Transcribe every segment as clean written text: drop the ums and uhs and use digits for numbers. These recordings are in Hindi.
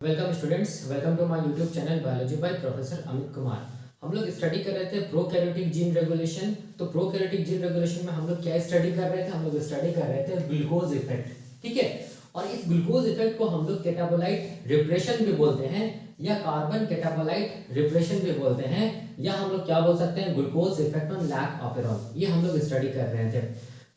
Welcome students, welcome to my YouTube channel biology by professor Amit Kumar. हम लोग स्टडी कर रहे थे प्रोकैरियोटिक जीन रेगुलेशन। तो प्रोकैरियोटिक जीन रेगुलेशन में हम लोग क्या स्टडी कर रहे थे? हम लोग स्टडी कर रहे थे ग्लूकोज इफेक्ट। ठीक है, और इस ग्लूकोज इफेक्ट को हम लोग कैटाबोलाइट रिप्रेशन भी बोलते हैं, या कार्बन कैटाबोलाइट रिप्रेशन भी बोलते हैं, या हम लोग क्या बोल सकते हैं, glucose effect on lac operon. ये हम लोग स्टडी कर रहे थे।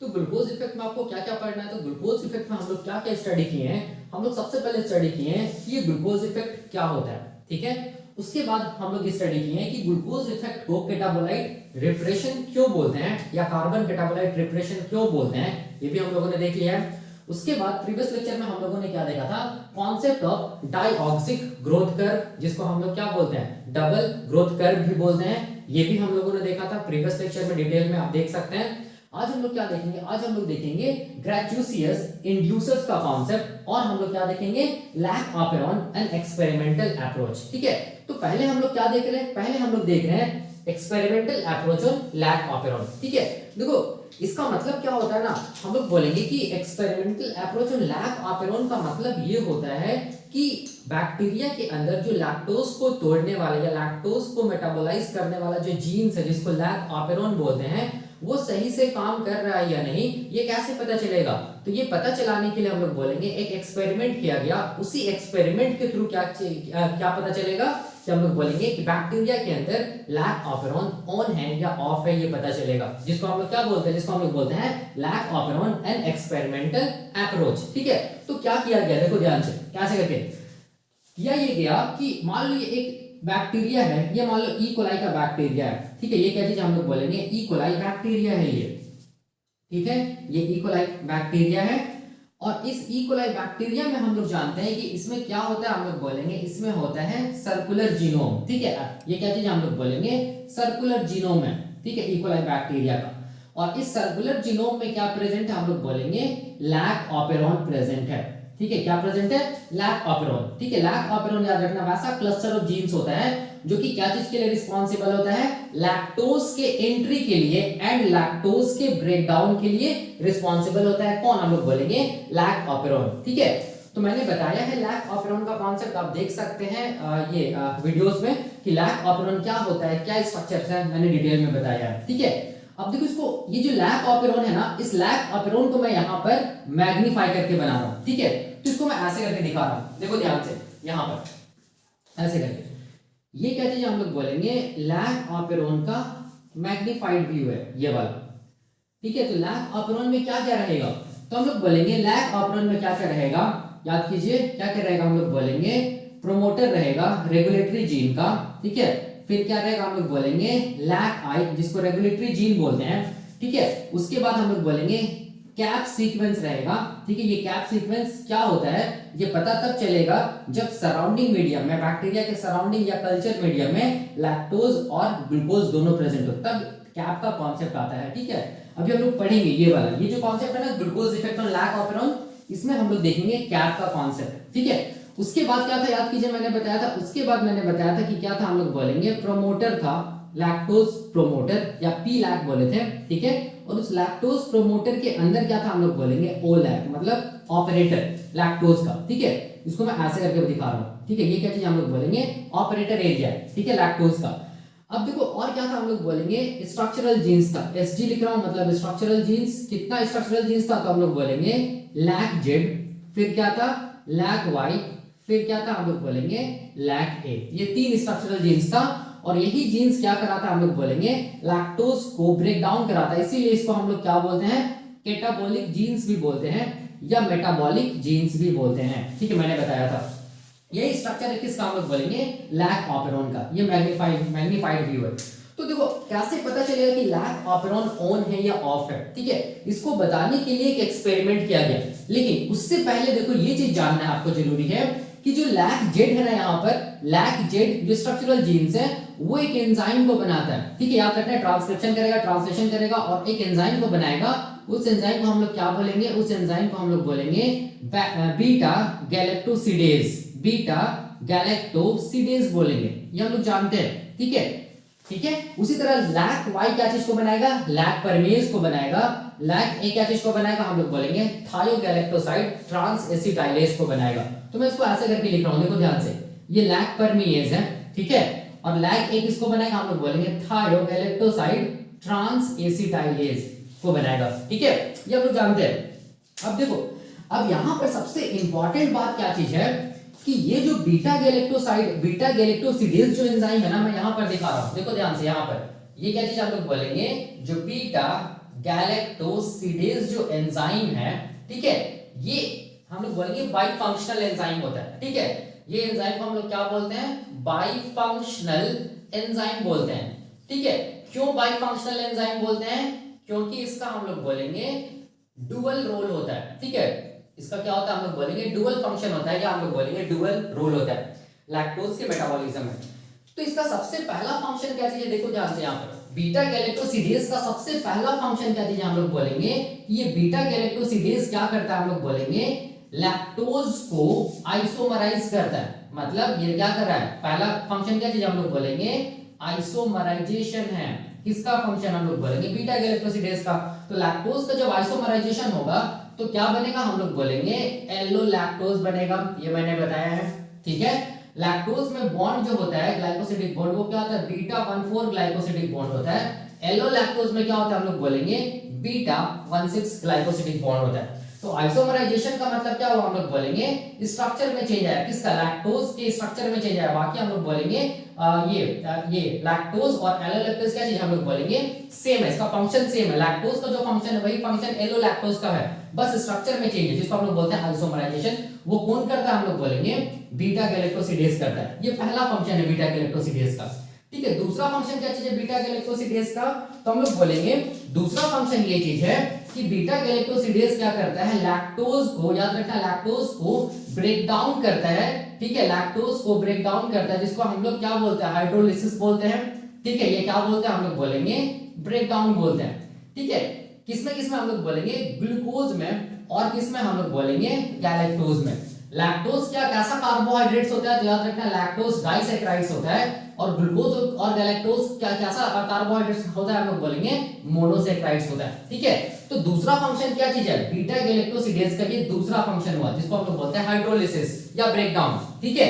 तो ग्लूकोज इफेक्ट में आपको क्या क्या पढ़ना है? तो ग्लूकोज इफेक्ट में हम लोग क्या क्या स्टडी किए हैं? हम लोग सबसे पहले स्टडी किए हैं कि ये ग्लूकोज इफेक्ट क्या होता है। ठीक है, उसके बाद हम लोग स्टडी किए हैं कि ग्लूकोज इफेक्ट को कैटाबोलाइट रिप्रेशन क्यों बोलते हैं, या कार्बन कैटाबोलाइट रिप्रेशन क्यों बोलते हैं, ये भी हम लोगों ने देख लिया है। उसके बाद प्रीवियस लेक्चर में हम लोगों ने क्या देखा था? कॉन्सेप्ट ऑफ डाइऑक्सिक ग्रोथ कर्व, जिसको हम लोग क्या बोलते हैं, डबल ग्रोथ कर्व भी बोलते हैं। ये भी हम लोगों ने देखा था प्रीवियस लेक्चर में, डिटेल में आप देख सकते हैं। आज हम लोग क्या देखेंगे? आज हम लोग देखेंगे ग्रेचुसियस इंड्यूसर्स का कॉन्सेप्ट, और हम लोग क्या देखेंगे, lac operon and experimental approach. ठीक है, तो पहले हम लोग क्या देख रहे हैं? पहले हम लोग देख रहे हैं experimental approach on lac operon. ठीक है, देखो इसका मतलब क्या होता है ना, हम लोग बोलेंगे कि experimental approach on lac operon का मतलब ये होता है कि बैक्टीरिया के अंदर जो लैक्टोज को तोड़ने वाला या लैक्टोज को मेटाबोलाइज करने वाला जो जीन्स है, जिसको लैक ऑपेरॉन बोलते हैं, वो सही से काम कर रहा है या नहीं, ये कैसे पता चलेगा? तो ये पता चलाने के लिए हम लोग बोलेंगे एक एक्सपेरिमेंट किया गया। उसी एक्सपेरिमेंट के थ्रू क्या पता चलेगा कि हम लोग बोलेंगे कि बैक्टीरिया के अंदर लैक ऑपेरॉन ऑन है या ऑफ है, ये पता चलेगा, जिसको हम लोग क्या बोलते हैं, जिसको हम लोग बोलते हैं lac operon and experimental approach. ठीक है, तो क्या किया गया, देखो ध्यान से कैसे करके किया ये गया कि मान लो ये एक बैक्टीरिया है, ये मान लो ई कोलाई का बैक्टीरिया है। ठीक है, ये क्या चीज हम लोग बोलेंगे, ई कोलाई बैक्टीरिया है ये। ठीक है, ये ई कोलाई बैक्टीरिया है, और इस ई कोलाई बैक्टीरिया में हम लोग जानते हैं कि इसमें क्या होता है, हम लोग बोलेंगे इसमें होता है सर्कुलर जीनोम। ठीक है, ये क्या चीज हम लोग बोलेंगे, सर्कुलर जीनोम है। ठीक है, ई कोलाई बैक्टीरिया का, और इस सर्कुलर जीनोम में क्या प्रेजेंट है, हम लोग बोलेंगे लैक ऑपेरॉन प्रेजेंट है। ठीक है, क्या प्रेजेंट है, लैक ऑपेरॉन। ठीक है, लैक ऑपेरॉन याद रखना वैसा क्लस्टर ऑफ जीन्स होता है जो कि क्या चीज के लिए रिस्पांसिबल होता है, लैक्टोज के एंट्री के लिए एंड लैक्टोज के ब्रेकडाउन के लिए रिस्पांसिबल होता है। कौन? हम लोग बोलेंगे लैक ऑपेरॉन। ठीक है, तो मैंने बताया है लैक ऑपेरॉन का कॉन्सेप्ट, आप देख सकते हैं ये वीडियोस में कि लैक ऑपेरॉन क्या होता है, क्या स्ट्रक्चर्स है, मैंने डिटेल में बताया है। ठीक है, अब देखो इसको, ये जो लैक ऑपेरॉन है ना, इस लैक ऑपेरॉन को मैं यहाँ पर मैग्नीफाई करके बना रहा हूँ। ठीक है, तो इसको मैं ऐसे करके दिखा रहा हूँ, देखो ध्यान से, यहाँ पर ऐसे करके, ये क्या चीज हम लोग बोलेंगे, लैक ऑपेरॉन का मैग्नीफाइड व्यू है ये वाला। ठीक है, तो लैक ऑपेरॉन में क्या क्या रहेगा, तो हम लोग बोलेंगे लैक ऑपेरॉन में क्या क्या रहेगा, याद कीजिए क्या क्या रहेगा, हम लोग बोलेंगे प्रोमोटर रहेगा रेगुलेटरी जीन का। ठीक है, फिर क्या रहेगा, हम लोग बोलेंगे लैक आई, जिसको रेगुलेटरी जीन बोलते हैं। ठीक है, उसके बाद हम लोग बोलेंगे कैप सीक्वेंस रहेगा। ठीक है, ये कैप सीक्वेंस क्या होता है, ये पता तब चलेगा जब सराउंडिंग मीडियम में, बैक्टीरिया के सराउंडिंग या कल्चर मीडियम में लैक्टोज और ग्लूकोज दोनों प्रेजेंट हो, तब कैप का कॉन्सेप्ट आता है। ठीक है, अभी हम लोग पढ़ेंगे ये वाला, ये जो कॉन्सेप्ट है ना, glucose effect on lac operon, इसमें हम लोग देखेंगे कैप का कॉन्सेप्ट। ठीक है, उसके बाद क्या था, याद कीजिए मैंने बताया था, उसके बाद मैंने बताया था कि क्या था, हम लोग बोलेंगे प्रोमोटर था, लैक्टोज प्रोमोटर या पी लैक बोले थे। ठीक है, और उस लैक्टोज प्रोमोटर के अंदर क्या था, हम लोग बोलेंगे ओ लैक, मतलब ऑपरेटर लैक्टोज का। ठीक है, इसको मैं ऐसे करके दिखा रहा हूँ। ठीक है, ये क्या चीज हम लोग बोलेंगे, ऑपरेटर एरिया। ठीक है, लैक्टोज का। अब देखो और क्या था, हम लोग बोलेंगे स्ट्रक्चरल जीन्स था, एसजी लिख रहा हूं, मतलब स्ट्रक्चरल जीन्स, कितना स्ट्रक्चरल जीन्स था, तो हम लोग बोलेंगे लैक जेड, फिर क्या था लैक वाई, फिर क्या था, हम लोग बोलेंगे लैक ए। ये 3 स्ट्रक्चरल जीन्स था, और यही जीन्स क्या कराता, हम लोग बोलेंगे लैक्टोज को ब्रेक डाउन कराता, इसीलिए इसको हम लोग क्या बोलते हैं, कैटाबोलिक जीन्स भी बोलते हैं, या मेटाबॉलिक जीन्स भी बोलते हैं। ठीक है, मैंने बताया था यही स्ट्रक्चर है किसका, हम लोग बोलेंगे लैक ऑपेरॉन का। ये मैग्नीफाइड व्यू है। तो देखो कैसे पता चलेगा कि लैक ऑपेरॉन ऑन है या ऑफ है। ठीक है, इसको बताने के लिए एक एक्सपेरिमेंट किया गया, लेकिन उससे पहले देखो ये चीज जानना आपको जरूरी है कि जो लैक जेड है ना, यहाँ पर लैक जेड जो स्ट्रक्चरल जीन्स है, वो एक एंजाइम को बनाता है। ठीक है, याद रखना है, ट्रांसक्रिप्शन करेगा, ट्रांसलेशन करेगा, और एक एंजाइम को बनाएगा। उस एंजाइम को हम लोग क्या बोलेंगे, उस एंजाइम को हम लोग बोलेंगे बीटा गैलेक्टोसिडेज, बीटा गैलेक्टोसिडेज बोलेंगे, ये हम लोग जानते हैं। ठीक है, ठीक है, उसी तरह लैक वाई क्या चीज को बनाएगा, लैक परमेज को बनाएगा, लैक ए क्या चीज को बनाएगा, हम लोग बोलेंगे थायोगैलेक्टोसाइड ट्रांस एसिटाइलेज को बनाएगा। तो मैं इसको ऐसे करके लिख रहा हूं, देखो ध्यान से, ये लैक परमीएज है, ठीक है, और लैक ए किसको बनाएगा, हम लोग बोलेंगे थायोगैलेक्टोसाइड ट्रांस एसिटाइलेज को बनाएगा, ठीक है, ये हम लोग जानते हैं। अब देखो, अब यहां पर सबसे इंपॉर्टेंट बात क्या चीज है कि ये जो बीटा गैलेक्टोसिडेज जो एंजाइम है ना, मैं यहां पर दिखा रहा हूं, देखो ध्यान से, यहां पर ये क्या चीज हम लोग बोलेंगे, जो बीटा गैलेक्टोसिडेज जो एंजाइम है, ठीक है, ये हम लोग बोलेंगे बाई फंक्शनल एंजाइम होता है, ठीक है, ये एंजाइम को हम लोग क्या बोलते हैं, बाई फंक्शनल एंजाइम बोलते हैं, ठीक है। क्यों बाई फंक्शनल एंजाइम बोलते हैं, क्योंकि इसका हम लोग बोलेंगे डुअल रोल होता है, ठीक है, इसका क्या होता है, हम लोग बोलेंगे डुअल फंक्शन होता है, या हम लोग बोलेंगे डुअल रोल होता है लैक्टोज के मेटाबॉलिज्म में। तो इसका सबसे पहला फंक्शन क्या चीज है, देखो ध्यान से, यहाँ पर बीटा गैलेक्टोसिडेज का सबसे पहला फंक्शन क्या चीज है, हम लोग बोलेंगे ये बीटा गैलेक्टोसिडेज क्या करता है, हम लोग बोलेंगे लैक्टोज को आइसोमराइज करता है, मतलब ये क्या कर रहा है, पहला फंक्शन क्या चीज हम लोग बोलेंगे आइसोमराइजेशन है, किसका फंक्शन हम लोग बोलेंगे बीटा गैलेक्टोसिडेज का। तो लैक्टोज का जब आइसोमराइजेशन होगा तो क्या बनेगा, हम लोग बोलेंगे एलो लैक्टोज बनेगा, ये मैंने बताया है, ठीक है। लैक्टोज में बॉन्ड जो होता है ग्लाइकोसिडिक बॉन्ड, वो क्या होता है, बीटा 1,4 ग्लाइकोसिडिक बॉन्ड होता है। एलो लैक्टोज में क्या होता है, हम लोग बोलेंगे बीटा 1,6 ग्लाइकोसिडिक बॉन्ड होता है। तो आइसोमराइजेशन का मतलब क्या हुआ, हम लोग बोलेंगे स्ट्रक्चर में चेंज आया, किसका, लैक्टोज के स्ट्रक्चर में चेंज आया। बाकी हम लोग बोलेंगे ये लैक्टोज और एलो लैक्टोज क्या चीज हम लोग बोलेंगे सेम है, इसका फंक्शन सेम है, लैक्टोज का जो फंक्शन है वही फंक्शन एलो लैक्टोज का है, बस स्ट्रक्चर में चेंज है, जिसको हम लोग बोलते हैं आइसोमराइजेशन। वो कौन करता है, हम लोग बोलेंगे बीटा गैलेक्टोसिडेज करता है, ये पहला फंक्शन है बीटा गैलेक्टोसिडेज का, ठीक है। दूसरा फंक्शन क्या चीज है बीटा गैलेक्टोसिडेज का, तो हम लोग बोलेंगे दूसरा फंक्शन ये चीज है कि बीटा गैलेक्टोसिडेज क्या करता है, लैक्टोज को, याद रखना, लैक्टोज को ब्रेक डाउन करता है, ठीक है, लैक्टोज को ब्रेक डाउन करता है, जिसको हम लोग क्या बोलते हैं, हाइड्रोलिसिस बोलते हैं, ठीक है, ये क्या बोलते हैं, हम लोग बोलेंगे ब्रेक डाउन बोलते हैं, ठीक है। किसमें किसमें हम लोग बोलेंगे, ग्लूकोज में, और किसमें हम लोग बोलेंगे गैलेक्टोज में। लैक्टोज क्या कैसा कार्बोहाइड्रेट्स होता है, तो याद रखना लैक्टोज डाइसैकेराइड्स होता है, और ग्लूकोज और गैलेक्टोज क्या कैसा कार्बोहाइड्रेट्स होता है, हम लोग बोलेंगे मोनोसैकेराइड्स होता है, ठीक है। तो दूसरा फंक्शन क्या चीज है, बीटा गैलेक्टोसिडेज का ये दूसरा फंक्शन हुआ, जिसको हम लोग बोलते हैं हाइड्रोलिसिस या ब्रेकडाउन, ठीक है।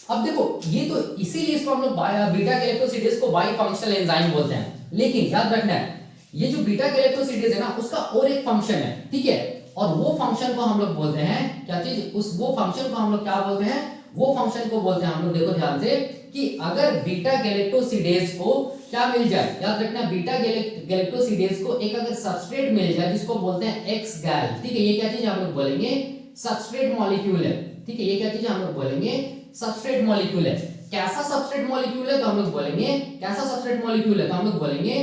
अब देखो, ये तो इसीलिए इसको हम लोग बीटा गैलेक्टोसिडेज को बाई फंक्शनल एंजाइम बोलते हैं, लेकिन याद रखना है ये जो बीटा गैलेक्टोसिडेज है ना, उसका और एक फंक्शन है, ठीक है, और वो फंक्शन को हम लोग बोलते हैं क्या चीज, वो फंक्शन को हम लोग क्या बोलते हैं, वो फंक्शन को बोलते हैं हम लोग, देखो ध्यान से, कि अगर बीटा गैलेक्टोसिडेज को क्या मिल जाए, याद रखना बीटा गैलेक्टोसिडेज को एक अगर सबस्ट्रेट मिल जाए जिसको बोलते हैं एक्स गैल, ठीक है, ये क्या चीज हम लोग बोलेंगे सबस्ट्रेट मॉलिक्यूल है, ठीक है, ये क्या चीज हम लोग बोलेंगे सबस्ट्रेट मॉलिक्यूल है। कैसा सबस्ट्रेट मॉलिक्यूल है, तो हम लोग बोलेंगे कैसा सबस्ट्रेट मॉलिक्यूल है, तो हम लोग बोलेंगे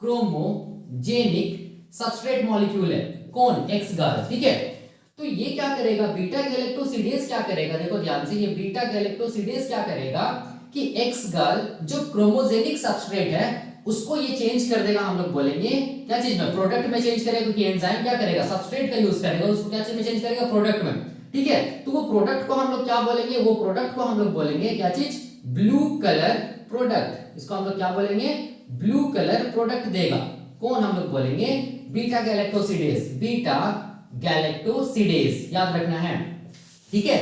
क्रोमोजेनिक सबस्ट्रेट मॉलिक्यूल है, कौन, एक्स गैल, ठीक है। तो ये क्या करेगा, बीटा गैलेक्टोसिडेज क्या करेगा, देखो ध्यान से, ये बीटा गैलेक्टोसिडेज क्या करेगा कि एक्स गैल जो क्रोमोजेनिक सबस्ट्रेट है उसको ये चेंज कर देगा, हम लोग बोलेंगे क्या चीज में, प्रोडक्ट में चेंज करेगा, क्योंकि एंजाइम क्या करेगा, सबस्ट्रेट का यूज करेगा, उसको क्या चीज में चेंज करेगा, प्रोडक्ट में, ठीक है। तो वो प्रोडक्ट को हम लोग क्या बोलेंगे, वो प्रोडक्ट को हम लोग बोलेंगे क्या चीज, ब्लू कलर प्रोडक्ट, इसको हम लोग क्या बोलेंगे, ब्लू कलर प्रोडक्ट देगा, कौन, हम लोग बोलेंगे बीटा गैलेक्टोसिडेज, याद रखना है, ठीक है।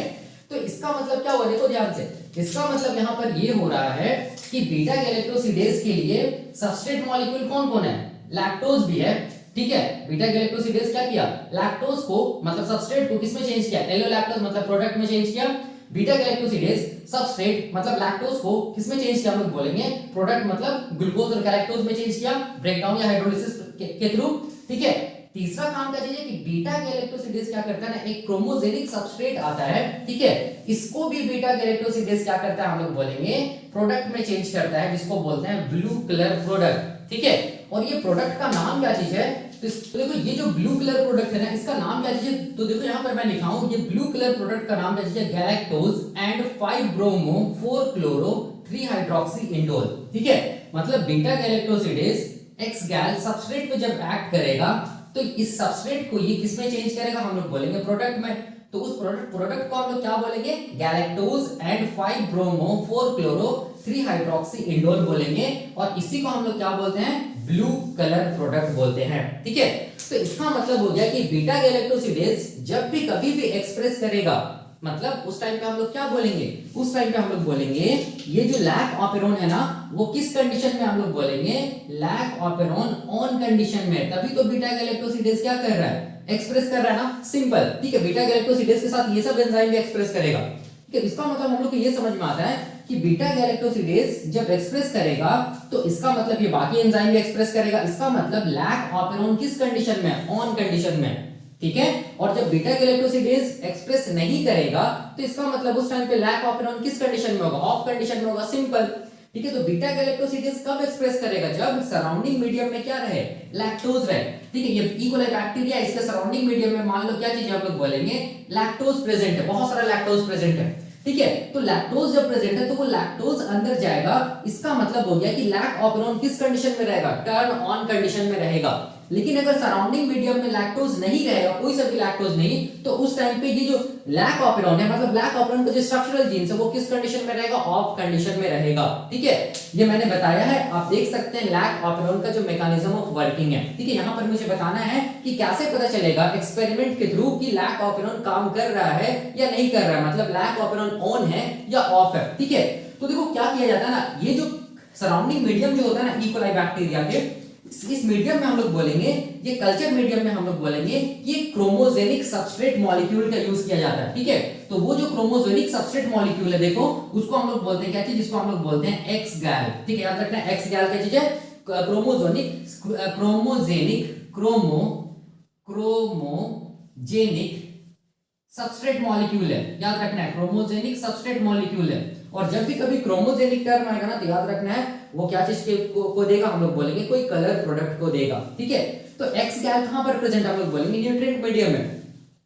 तो इसका मतलब क्या हुआ, देखो ध्यान से, इसका मतलब यहां पर ये हो रहा है कि बीटा गैलेक्टोसिडेज के लिए सबस्ट्रेट मॉलिक्यूल कौन कौन है, लैक्टोज भी है, ठीक है। बीटा गैलेक्टोसिडेज क्या किया, लैक्टोज को मतलब सबस्ट्रेट को किसमें चेंज किया, एलो लैक्टोज मतलब प्रोडक्ट में चेंज किया। बीटा गैलेक्टोसिडेज सबस्ट्रेट मतलब लैक्टोज को किसमें चेंज किया, हम लोग बोलेंगे प्रोडक्ट मतलब ग्लूकोज और गैलेक्टोज में चेंज किया, ब्रेकडाउन या हाइड्रोलिसिस के थ्रू, ठीक है। तीसरा काम क्या चीज है कि बीटा गैलेक्टोसिडेज क्या करता है ना, एक क्रोमोजेनिक सबस्ट्रेट आता है, ठीक है, इसको भी बीटा गैलेक्टोसिडेज क्या करता है, हम लोग बोलेंगे प्रोडक्ट में चेंज करता है, जिसको बोलते हैं ब्लू कलर प्रोडक्ट, ठीक है। और ये प्रोडक्ट का नाम क्या चीज है, तो देखो ये जो ब्लू कलर प्रोडक्ट है ना, इसका नाम क्या चीज है, तो देखो यहां पर मैं लिखा हूं, ये ब्लू कलर प्रोडक्ट का नाम क्या चीज है, गैलेक्टोज एंड 5-ब्रोमो 4-क्लोरो 3-हाइड्रोक्सी इंडोल, ठीक है। मतलब बीटा गैलेक्टोसिडेज एक्स गैल सबस्ट्रेट पे जब एक्ट करेगा तो इस सबस्ट्रेट को ये किसमें चेंज करेगा, हम लोग बोलेंगे प्रोडक्ट में। तो उस प्रोडक्ट को हम लोग क्या बोलेंगे, गैलेक्टोज एंड 5-ब्रोमो 4-क्लोरो 3-हाइड्रोक्सी इंडोल बोलेंगे, और इसी को हम लोग क्या बोलते हैं, ब्लू कलर प्रोडक्ट बोलते हैं। ठीक है, तो इसका मतलब हो गया कि बीटा गैलेक्टोसिडेज जब भी कभी भी एक्सप्रेस करेगा, मतलब उस टाइम पे हम लोग क्या बोलेंगे, उस टाइम पे हम लोग बोलेंगे ये जो लैक ऑपेरॉन है ना, वो किस कंडीशन में हम लोग बोलेंगे, लैक ऑपेरॉन ऑन कंडीशन में। तभी तो बीटा गैलेक्टोसिडेज क्या कर रहा है, एक्सप्रेस कर रहा है ना, सिंपल। ठीक है, बीटा गैलेक्टोसिडेज के साथ ये सब एंजाइम भी एक्सप्रेस करेगा। ठीक है, इसका मतलब हम लोग को ये समझ में आता है कि बीटा गैलेक्टोसिडेज जब एक्सप्रेस करेगा तो इसका मतलब ये बाकी एंजाइम भी एक्सप्रेस करेगा। इसका मतलब लैक ऑपेरॉन किस कंडीशन में, ऑन कंडीशन में। ठीक है, और जब बीटा गैलेक्टोसिडेज एक्सप्रेस नहीं करेगा तो इसका मतलब उस टाइम पे लैक ऑपेरॉन किस कंडीशन में होगा, ऑफ कंडीशन में होगा, सिंपल। ठीक है, तो बीटा गैलेक्टोसिडेज कब एक्सप्रेस करेगा, जब सराउंडिंग मीडियम में क्या रहे, लैक्टोज रहे। ठीक है, ये ई कोलाई बैक्टीरिया, इसके सराउंडिंग मीडियम में मान लो क्या चीज हम लोग बोलेंगे, लैक्टोज प्रेजेंट है, बहुत सारा लैक्टोज प्रेजेंट है। ठीक है, तो लैक्टोज जब प्रेजेंट है तो वो लैक्टोज अंदर जाएगा, इसका मतलब हो गया कि लैक ऑपेरॉन किस कंडीशन में रहेगा, टर्न ऑन कंडीशन में रहेगा। लेकिन अगर सराउंडिंग मीडियम में लैक्टोज नहीं रहेगा, कोई सा भी लैक्टोज नहीं, तो उस टाइम पे ये जो लैक ऑपेरॉन है, मतलब लैक ऑपेरॉन का जो स्ट्रक्चरल जीन्स है वो किस कंडीशन में रहेगा, ऑफ कंडीशन में रहेगा। ठीक है, ये मैंने बताया है, आप देख सकते हैं लैक ऑपेरॉन का जो मैकेनिज्म ऑफ वर्किंग है। ठीक है, यहाँ पर मुझे बताना है कि कैसे पता चलेगा एक्सपेरिमेंट के थ्रू कि लैक ऑपेरॉन काम कर रहा है या नहीं कर रहा है, मतलब लैक ऑपेरॉन ऑन है या ऑफ है। ठीक है, तो देखो क्या किया जाता है ना, ये जो सराउंडिंग मीडियम जो होता है ना ई कोलाई बैक्टीरिया के, इस मीडियम में हम लोग बोलेंगे, ये कल्चर मीडियम में हम लोग बोलेंगे, ये क्रोमोजेनिक सबस्ट्रेट मॉलिक्यूल का यूज किया जाता है। ठीक है, तो वो जो क्रोमोजेनिक सबस्ट्रेट मॉलिक्यूल है, देखो उसको हम लोग बोलते हैं क्या चीज, जिसको हम लोग बोलते हैं एक्स गैल। ठीक है, याद रखना एक्स गैल क्या चीज है, क्रोमोजेनिक सबस्ट्रेट मॉलिक्यूल है, याद रखना है, क्रोमोजेनिक सबस्ट्रेट मॉलिक्यूल है। और जब भी कभी क्रोमोजेनिक टर्म आएगा ना, तो याद रखना है वो क्या चीज को देगा, हम लोग बोलेंगे कोई कलर प्रोडक्ट को देगा। ठीक है, तो एक्स गैल कहां पर प्रेजेंट, हम लोग बोलेंगे न्यूट्रिएंट मीडियम में।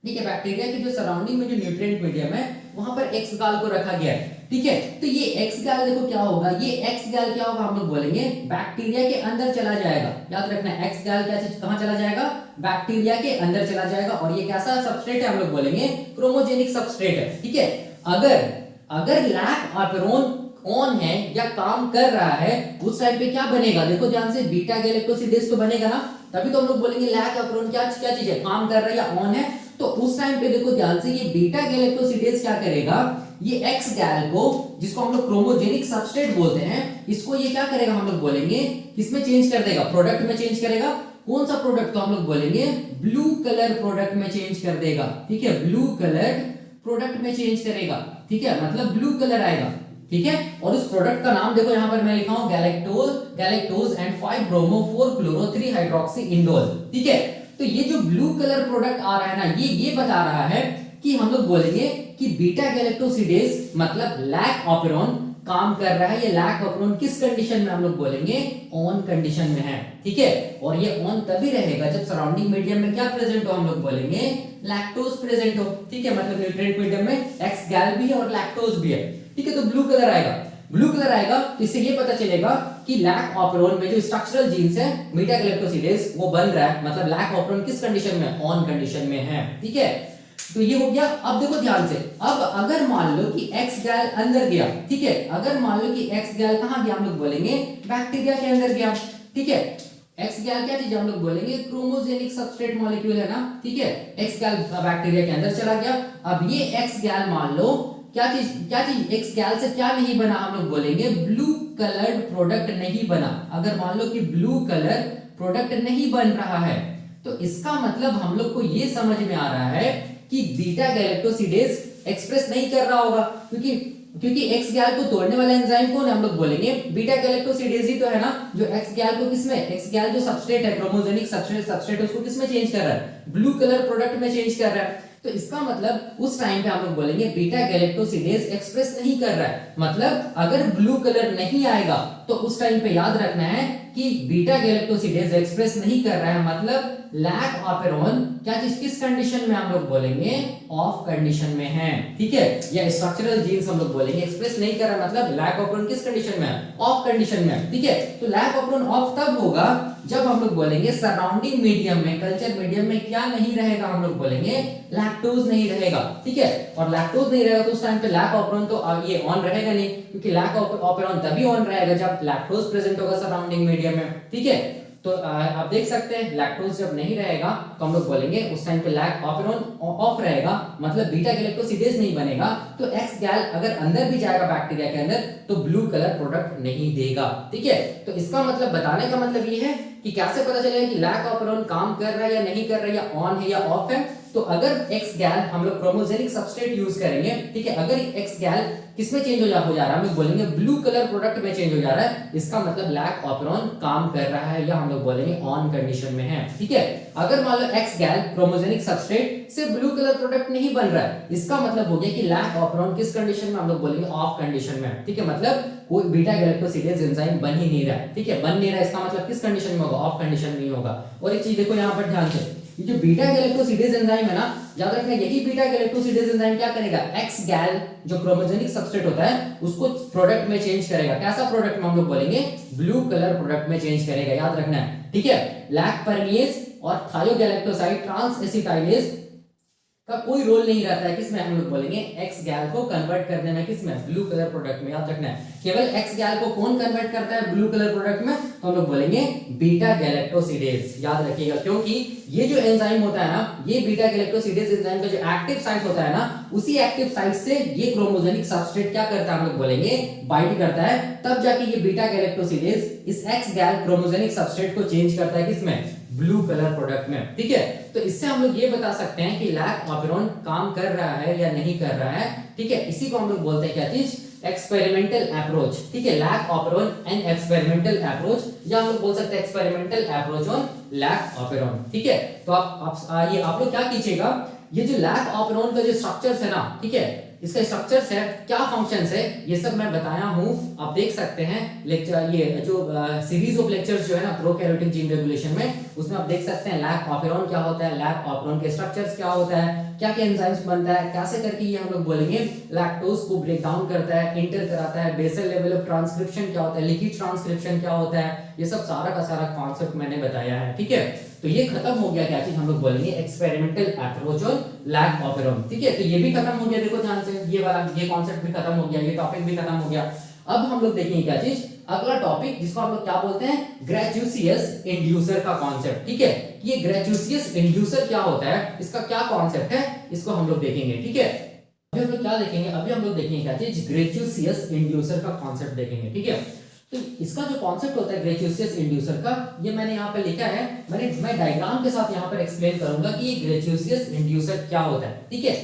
ठीक है, बैक्टीरिया के जो सराउंडिंग में जो न्यूट्रिएंट मीडियम है वहां पर एक्स गैल को रखा गया है। ठीक है, तो ये एक्स गैल देखो क्या होगा, ये एक्स गैल क्या होगा, हम लोग बोलेंगे बैक्टीरिया के अंदर चला जाएगा। याद रखना है एक्स गैल क्या चीज कहां चला जाएगा, बैक्टीरिया के अंदर चला जाएगा। और ये कैसा सबस्ट्रेट है, हम लोग बोलेंगे क्रोमोजेनिक सबस्ट्रेट है। ठीक है, अगर लैक ऑपेरॉन ऑन है या काम कर रहा है, उस टाइम पे क्या बनेगा, देखो ध्यान से, बीटा गैलेक्टोसिडेज तो बनेगा ना, तभी तो हम लोग बोलेंगे लैक ऑपेरॉन क्या चीज है, काम कर रहा है या ऑन है। तो उस टाइम पे देखो ध्यान से, ये बीटा गैलेक्टोसिडेज क्या करेगा, ये एक्स गैल को, जिसको हम लोग क्रोमोजेनिक सबस्ट्रेट बोलते हैं, इसको ये क्या करेगा, हम लोग बोलेंगे किसमें चेंज कर देगा, प्रोडक्ट में चेंज करेगा। कौन सा प्रोडक्ट, तो हम लोग बोलेंगे ब्लू कलर प्रोडक्ट में चेंज कर देगा। ठीक है, ब्लू कलर प्रोडक्ट में चेंज करेगा। ठीक है, मतलब ब्लू कलर आएगा। ठीक है, और उस प्रोडक्ट का नाम देखो यहां पर मैं लिखा हूं galactose and 5 bromo 4 chloro 3 hydroxy indole. ठीक है, तो ये जो ब्लू कलर प्रोडक्ट आ रहा है ना, ये बता रहा है कि हम लोग बोलेंगे कि बीटा गैलेक्टोसिडेज मतलब लैक ऑपेरॉन काम कर रहा है। ये लैक ऑपेरॉन किस कंडीशन में, हम लोग बोलेंगे ऑन कंडीशन में है। ठीक है, और ये ऑन तभी रहेगा जब सराउंडिंग मीडियम में क्या प्रेजेंट हो, हम लोग बोलेंगे लैक्टोज प्रेजेंट हो। ठीक है, मतलब न्यूट्रिएंट मीडियम में एक्स गैल भी है और लैक्टोज भी है। ठीक है, तो ब्लू कलर आएगा, तो इससे ये पता चलेगा कि लैक ऑपेरॉन में जो स्ट्रक्चरल जीन्स है बीटा गैलेक्टोसिडेज वो बन रहा है, मतलब लैक ऑपेरॉन किस कंडीशन में, ऑन कंडीशन में है। ठीक है, तो ये हो गया। अब देखो ध्यान से, अब अगर मान लो कि एक्स गैल अंदर गया, ठीक है, अगर मान लो कि एक्स गैल कहां गया, हम लोग बोलेंगे बैक्टीरिया के अंदर गया। ठीक है, एक्स गैल क्या चीज, हम लोग बोलेंगे क्रोमोजेनिक सबस्ट्रेट मॉलिक्यूल है ना। ठीक है, एक्स गैल बैक्टीरिया के अंदर चला गया। अब ये एक्स गैल मान लो क्या चीज एक्स गैल से क्या नहीं बना, हम लोग बोलेंगे ब्लू कलर्ड प्रोडक्ट नहीं बना। अगर मान लो कि ब्लू कलर प्रोडक्ट नहीं बन रहा है, तो इसका मतलब हम लोग को ये समझ में आ रहा है कि बीटा गैलेक्टोसिडेज एक्सप्रेस नहीं कर रहा होगा, क्योंकि एक्स गैल को तोड़ने वाला एंजाइम कौन है, हम लोग बोलेंगे बीटा गैलेक्टोसिडेज ही तो है ना, जो एक्स गैल को किसमें, एक्स गैल जो सबस्ट्रेट है क्रोमोजेनिक सबस्ट्रेट उसको किसमें चेंज कर रहा है, ब्लू कलर प्रोडक्ट में चेंज कर रहा है। तो इसका मतलब उस टाइम पे हम लोग बोलेंगे बीटा गैलेक्टोसिडेज एक्सप्रेस नहीं कर रहा है। मतलब अगर ब्लू कलर नहीं आएगा तो उस टाइम पे याद रखना है कि बीटा गैलेक्टोसिडेज एक्सप्रेस नहीं कर रहा है, मतलब लैक ऑपेरॉन क्या चीज किस कंडीशन में, हम लोग बोलेंगे ऑफ कंडीशन में है। ठीक है, या स्ट्रक्चरल जीन्स हम लोग बोलेंगे एक्सप्रेस नहीं कर रहा, मतलब लैक ऑपेरॉन किस कंडीशन में है, ऑफ कंडीशन में है। ठीक है, तो लैक ऑपेरॉन ऑफ तब होगा जब हम लोग बोलेंगे सराउंडिंग मीडियम में, कल्चर मीडियम में क्या नहीं रहेगा, हम लोग बोलेंगे लैक्टोज नहीं रहेगा। ठीक है, और लैक्टोज नहीं रहेगा तो उस टाइम पे लैक ऑपेरॉन तो ये ऑन रहेगा नहीं, क्योंकि लैक ऑपेरॉन तभी ऑन रहेगा जब लैक्टोज प्रेजेंट होगा सराउंडिंग मीडियम में। ठीक है, तो आप देख सकते हैं लैक्टोज जब नहीं रहेगा तो हम लोग बोलेंगे उस टाइम पे लैक ऑपेरॉन ऑफ रहेगा, मतलब बीटा गैलेक्टोसिडेज नहीं बनेगा। तो एक्स गैल अगर अंदर भी जाएगा बैक्टीरिया के अंदर तो ब्लू कलर प्रोडक्ट नहीं देगा। ठीक है, तो इसका मतलब बताने का मतलब ये है कि कैसे पता चलेगा कि लैक ऑपेरॉन काम कर रहा है या नहीं कर रहा है, या ऑन है या ऑफ है। तो अगर एक्स गैल हम लोग क्रोमोजेनिक सबस्ट्रेट यूज करेंगे, ठीक है, अगर एक्स गैल किसमें चेंज हो जा रहा है, हम लोग बोलेंगे ब्लू कलर प्रोडक्ट में चेंज हो जा रहा है, इसका मतलब लैक ऑपेरॉन काम कर रहा है, या हम लोग बोलेंगे ऑन कंडीशन में है। ठीक है, अगर मान लो एक्स गैल क्रोमोजेनिक सबस्ट्रेट से ब्लू कलर प्रोडक्ट नहीं बन रहा है, इसका मतलब हो गया कि लैक ऑपेरॉन किस कंडीशन में, हम लोग बोलेंगे ऑफ कंडीशन में। ठीक है, मतलब कोई बीटा गैलेक्टोसिडेज एंजाइम बन ही नहीं रहा है। ठीक है, बन नहीं रहा है, इसका मतलब किस कंडीशन में होगा, ऑफ कंडीशन में ही होगा। और एक चीज देखो यहाँ पर ध्यान से, ये जो बीटा गैलेक्टोसिडेज एंजाइम है ना, याद रखना यही बीटा गैलेक्टोसिडेज एंजाइम क्या करेगा, एक्स गैल जो क्रोमोजेनिक सबस्ट्रेट होता है उसको प्रोडक्ट में चेंज करेगा। कैसा प्रोडक्ट में, हम लोग बोलेंगे ब्लू कलर प्रोडक्ट में चेंज करेगा, याद रखना है। ठीक है, लैक परमिएज और थायोगैलेक्टोसाइड ट्रांस एसिटाइलेज का कोई रोल नहीं रहता है किसमें, हम लोग बोलेंगे एक्स गैल को कन्वर्ट करने में, किसमें, ब्लू कलर प्रोडक्ट में। याद रखना है केवल एक्स गैल को कौन कन्वर्ट करता है ब्लू कलर प्रोडक्ट में, तो हम लोग बोलेंगे बीटा गैलेक्टोसिडेज। याद रखिएगा, क्योंकि ये जो एंजाइम होता है ना, ये बीटा गैलेक्टोसिडेज एंजाइम का जो एक्टिव साइट होता है ना, उसी एक्टिव साइट से ये क्रोमोजेनिक सबस्ट्रेट क्या करता है, हम लोग बोलेंगे बाइंड करता है, तब जाके ये बीटा गैलेक्टोसिडेज इस एक्स गैल क्रोमोजेनिक सबस्ट्रेट को चेंज करता है किसमें, ब्लू कलर प्रोडक्ट में। ठीक है, तो इससे हम लोग ये बता सकते हैं कि लैक ऑपेरॉन काम कर रहा है या नहीं कर रहा है। ठीक है, इसी को हम लोग बोलते हैं क्या चीज, एक्सपेरिमेंटल अप्रोच। ठीक है, lac operon and experimental approach, या हम लोग बोल सकते हैं experimental approach on lac operon. ठीक है, तो आप लोग क्या कीजिएगा, ये जो लैक ऑपेरॉन का जो स्ट्रक्चर्स है ना, ठीक है, इसका स्ट्रक्चर्स है, क्या फंक्शंस है, ये सब मैं बताया हूं, आप देख सकते हैं लेक्चर, ये जो सीरीज ऑफ लेक्चर्स जो है ना प्रोकैरियोटिक जीन रेगुलेशन में, उसमें आप देख सकते हैं लैक ऑपेरॉन क्या होता है, लैक ऑपेरॉन के स्ट्रक्चर्स क्या होता है, क्या क्या एंजाइम्स बनता है, कैसे करके ये हम लोग बोलेंगे लैक्टोज को ब्रेक डाउन करता है, इंटर कराता है, बेसल लेवल ऑफ ट्रांसक्रिप्शन क्या होता है, लीकेज ट्रांसक्रिप्शन क्या होता है, ये सब सारा का सारा कॉन्सेप्ट मैंने बताया है। ठीक है, तो ये खत्म हो गया क्या चीज, हम लोग बोलेंगे experimental approach on lac operon. ठीक है, तो ये भी खत्म हो गया, देखो ध्यान से, ये वाला ये कॉन्सेप्ट भी खत्म हो गया, ये टॉपिक भी खत्म हो गया। अब हम लोग देखेंगे क्या चीज, अगला टॉपिक जिसको हम लोग क्या बोलते हैं, ग्रेचुसियस इंड्यूसर का कॉन्सेप्ट। ठीक है, ये ग्रेचुसियस इंड्यूसर क्या होता है, इसका क्या कॉन्सेप्ट है, इसको हम लोग देखेंगे। ठीक है, अभी हम लोग क्या देखेंगे, अभी हम लोग देखेंगे क्या चीज, ग्रेचुसियस इंड्यूसर का कॉन्सेप्ट देखेंगे। ठीक है, तो इसका जो कॉन्सेप्ट होता है ग्रेचुसियस इंड्यूसर का, ये मैंने यहाँ पे लिखा है, मैं डायग्राम के साथ यहाँ पर एक्सप्लेन करूंगा कि ये ग्रेचुसियस इंड्यूसर क्या होता है। ठीक है,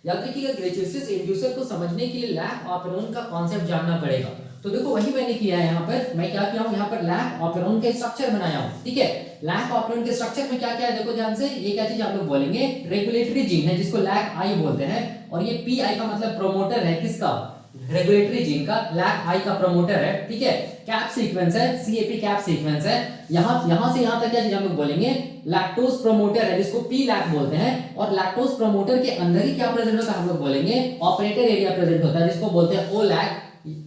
याद रखिएगा ग्रेचुसियस इंड्यूसर को समझने के लिए लैक ऑपेरॉन का कॉन्सेप्ट जानना पड़ेगा। तो देखो वही मैंने किया है, यहाँ पर मैं क्या किया हूँ, यहाँ पर लैक ऑपेरॉन के स्ट्रक्चर बनाया हूँ। ठीक है, लैक ऑपेरॉन के स्ट्रक्चर में क्या क्या है, देखो ध्यान से, ये क्या चीज हम लोग बोलेंगे रेगुलेटरी जीन है, जिसको लैक आई बोलते हैं, और ये पी आई का मतलब प्रोमोटर है, किसका, रेगुलेटरी जीन का, लैक आई का प्रोमोटर है। ठीक है, कैप सीक्वेंस है, सीएपी कैप सीक्वेंस है, यहां से यहां तक क्या चीज हम लोग बोलेंगे लैक्टोज प्रोमोटर है, जिसको पी लैक बोलते हैं, और लैक्टोज प्रोमोटर के अंदर ही क्या प्रेजेंट होता है, हम लोग बोलेंगे ऑपरेटर एरिया प्रेजेंट होता है, जिसको बोलते हैं ओ लैक,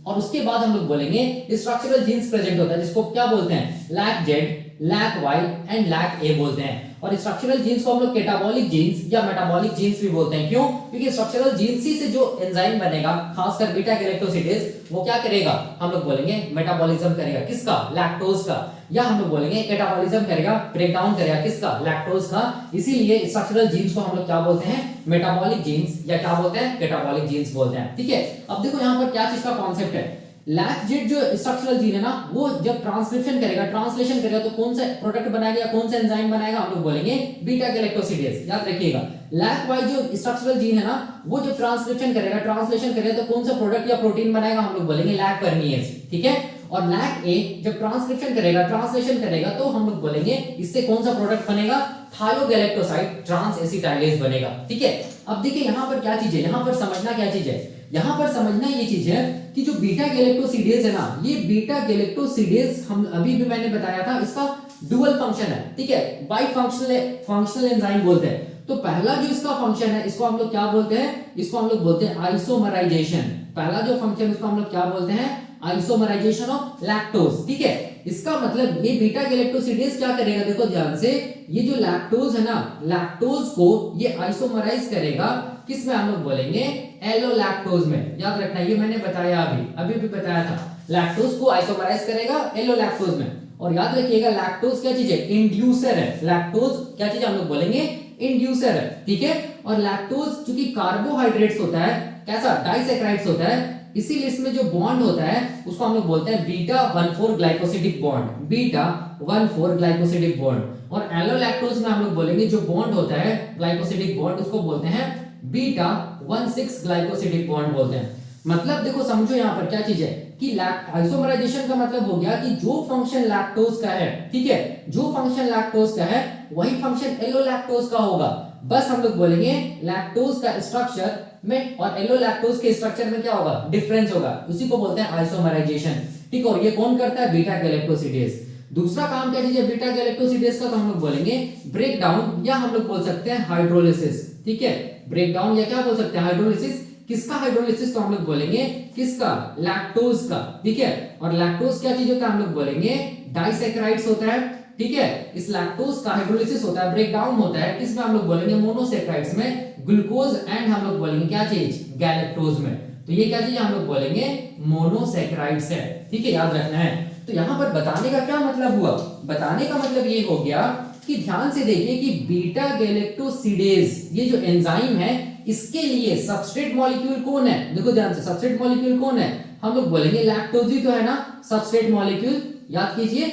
और उसके बाद हम लोग बोलेंगे स्ट्रक्चरल जीन्स प्रेजेंट होता है, जिसको क्या बोलते हैं, lac Z, lac Y and lac A बोलते हैं। और स्ट्रक्चरल जीन्स को हम लोग कैटाबॉलिक जीन्स या मेटाबॉलिक जीन्स भी बोलते हैं। क्यों, क्योंकि स्ट्रक्चरल जीन्स ही से जो एंजाइम बनेगा, खासकर बीटा गैलेक्टोसिडेज, वो क्या करेगा, हम लोग बोलेंगे मेटाबॉलिज्म करेगा, किसका, लैक्टोज का, या हम लोग बोलेंगे कैटाबॉलिज्म करेगा, ब्रेक डाउन करेगा, किसका, लैक्टोज का। इसीलिए स्ट्रक्चरल जीन्स को हम लोग क्या बोलते हैं, मेटाबॉलिक जीन्स, या क्या बोलते हैं, कैटाबॉलिक जीन्स बोलते हैं। ठीक है, अब देखो यहाँ पर क्या चीज का कॉन्सेप्ट है, लैक-जेड जो स्ट्रक्चरल जीन है ना, वो जब ट्रांसक्रिप्शन करेगा, ट्रांसलेशन करेगा, तो कौन सा प्रोडक्ट बनाएगा या कौन सा एंजाइम बनाएगा, हम लोग बोलेंगे बीटा गैलेक्टोसिडेज। याद रखिएगा, लैक वाई जो स्ट्रक्चरल जीन है ना, वो जब ट्रांसक्रिप्शन करेगा, ट्रांसलेशन करेगा, तो कौन सा प्रोडक्ट या प्रोटीन बनाएगा, हम लोग बोलेंगे लैक परमिएज। ठीक है, और लैक ए जब ट्रांसक्रिप्शन करेगा, ट्रांसलेशन करेगा, तो हम लोग बोलेंगे इससे कौन सा प्रोडक्ट बनेगा, थायोगैलेक्टोसाइड ट्रांस एसिटाइलेज बनेगा। ठीक है, अब देखिए यहाँ पर क्या चीज है, यहाँ पर समझना क्या चीज है, यहाँ पर समझना ये चीज है कि जो बीटा गैलेक्टोसिडेज है ना, ये बीटा गैलेक्टोसिडेज हम अभी भी मैंने बताया था, इसका डुअल फंक्शन है। ठीक है, बाई फंक्शनल एंजाइम बोलते हैं। तो पहला जो इसका फंक्शन है, इसको हम लोग क्या बोलते हैं, इसको हम लोग बोलते हैं आइसोमराइजेशन। पहला जो फंक्शन इसको हम लोग क्या बोलते हैं, आइसोमराइजेशन ऑफ लैक्टोज। ठीक है, इसका मतलब ये बीटा गैलेक्टोसिडेज क्या करेगा, देखो ध्यान से, ये जो लैक्टोज है ना, लैक्टोज को ये आइसोमराइज करेगा, किस में, हम लोग बोलेंगे एलोलैक्टोज में। याद रखना, ये मैंने बताया अभी भी बताया था, लैक्टोज को आइसोमराइज करेगा एलोलैक्टोज में। और याद रखिएगा लैक्टोज क्या चीज है, इंड्यूसर है। लैक्टोज क्या चीज हम लोग बोलेंगे, इंड्यूसर है, ठीक है। और लैक्टोज चूंकि कार्बोहाइड्रेट्स होता है, कैसा, डाइसैकेराइड्स होता है, इसीलिए इसमें जो बॉन्ड होता है उसको हम लोग बोलते हैं beta 1,4 glycosidic bond, beta 1,4 glycosidic bond. और एलोलैक्टोज में हम लोग बोलेंगे जो बॉन्ड होता है ग्लाइकोसिडिक बॉन्ड उसको बोलते हैं बीटा 1,6 ग्लाइकोसिडिक बॉन्ड बोलते हैं। मतलब देखो समझो यहाँ पर क्या चीज है कि आइसोमराइजेशन का मतलब हो गया कि जो फंक्शन लैक्टोज का है, ठीक है, जो फंक्शन लैक्टोज का है वही फंक्शन एलोलैक्टोज का होगा। बस हम लोग बोलेंगे लैक्टोज का स्ट्रक्चर में और एलोलैक्टोज के स्ट्रक्चर में क्या होगा, डिफरेंस होगा, उसी को बोलते हैं आइसोमराइजेशन, ठीक है। और ये कौन करता है, बीटा गैलेक्टोसिडेज। दूसरा काम क्या चीज है बीटा गैलेक्टोसिडेज का, तो हम लोग बोलेंगे ब्रेक डाउन, या हम लोग बोल सकते हैं हाइड्रोलिसिस, ठीक है। ब्रेक डाउन या क्या बोल सकते हैं, हाइड्रोलिसिस। किसका हाइड्रोलिसिस, तो हम लोग बोलेंगे किसका, लैक्टोज का, ठीक है। और लैक्टोज क्या चीज होता है, हम लोग बोलेंगे डाइसैकेराइड्स होता है, ठीक है। इस लैक्टोज का हाइड्रोलिसिस होता है, ब्रेक डाउन होता है किसमें, हम लोग बोलेंगे मोनोसैकेराइड्स में, ग्लूकोज एंड हम लोग बोलेंगे क्या चीज, गैलेक्टोज में। तो ये क्या चीज हम लोग बोलेंगे मोनोसैकेराइड्स है, ठीक है, याद रखना है। तो यहां पर बताने का क्या मतलब हुआ, बताने का मतलब ये हो गया कि ध्यान से देखिए कि बीटा गैलेक्टोसिडेज ये जो एंजाइम है इसके लिए सबस्ट्रेट मॉलिक्यूल कौन है, देखो ध्यान से, सबस्ट्रेट मॉलिक्यूल कौन है, हम लोग बोलेंगे लैक्टोज ही तो है ना सबस्ट्रेट मॉलिक्यूल, याद कीजिए।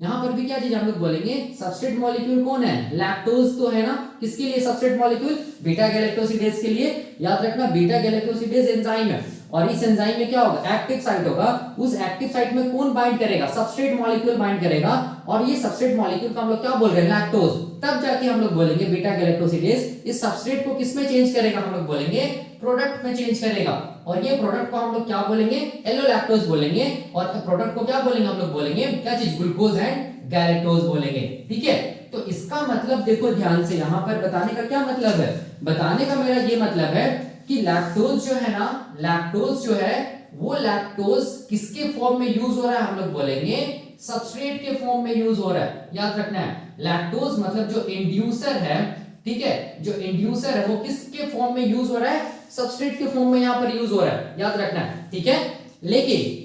यहां पर भी क्या चीज हम लोग बोलेंगे, सबस्ट्रेट मॉलिक्यूल कौन है, लैक्टोज तो है ना, किसके लिए सबस्ट्रेट मॉलिक्यूल, बीटा गैलेक्टोसिडेज के लिए। याद रखना बीटा गैलेक्टोसिडेज एंजाइम है और इस एंजाइम में क्या होगा, एक्टिव साइट होगा, उस एक्टिव साइट में कौन बाइंड करेगा, सबस्ट्रेट मॉलिक्यूल बाइंड करेगा, और ये सबस्ट्रेट मॉलिक्यूल को हम लोग क्या बोल रहे हैं, लैक्टोज। तब जाके हम लोग बोलेंगे बीटा गैलेक्टोसिडेज इस सबस्ट्रेट को किसमें चेंज करेगा, हम लोग बोलेंगे प्रोडक्ट में चेंज करेगा, और ये प्रोडक्ट को हम लोग क्या बोलेंगे, एलोलैक्टोज बोलेंगे, और प्रोडक्ट को क्या बोलेंगे, हम लोग बोलेंगे क्या चीज, ग्लूकोज एंड गैलेक्टोज बोलेंगे, ठीक है। तो इसका मतलब देखो ध्यान से, यहां पर बताने का क्या मतलब है, बताने का मेरा ये मतलब है कि लैक्टोज जो है ना, लैक्टोज जो है वो लैक्टोज किसके फॉर्म में यूज हो रहा है, हम लोग बोलेंगे सबस्ट्रेट के फॉर्म में यूज हो रहा है, याद रखना है। लैक्टोज मतलब जो इंड्यूसर है, ठीक है, जो इंड्यूसर है वो किसके फॉर्म में यूज हो रहा है, सबस्ट्रेट के फॉर्म में यहां पर यूज हो रहा है, याद रखना है, ठीक है। लेकिन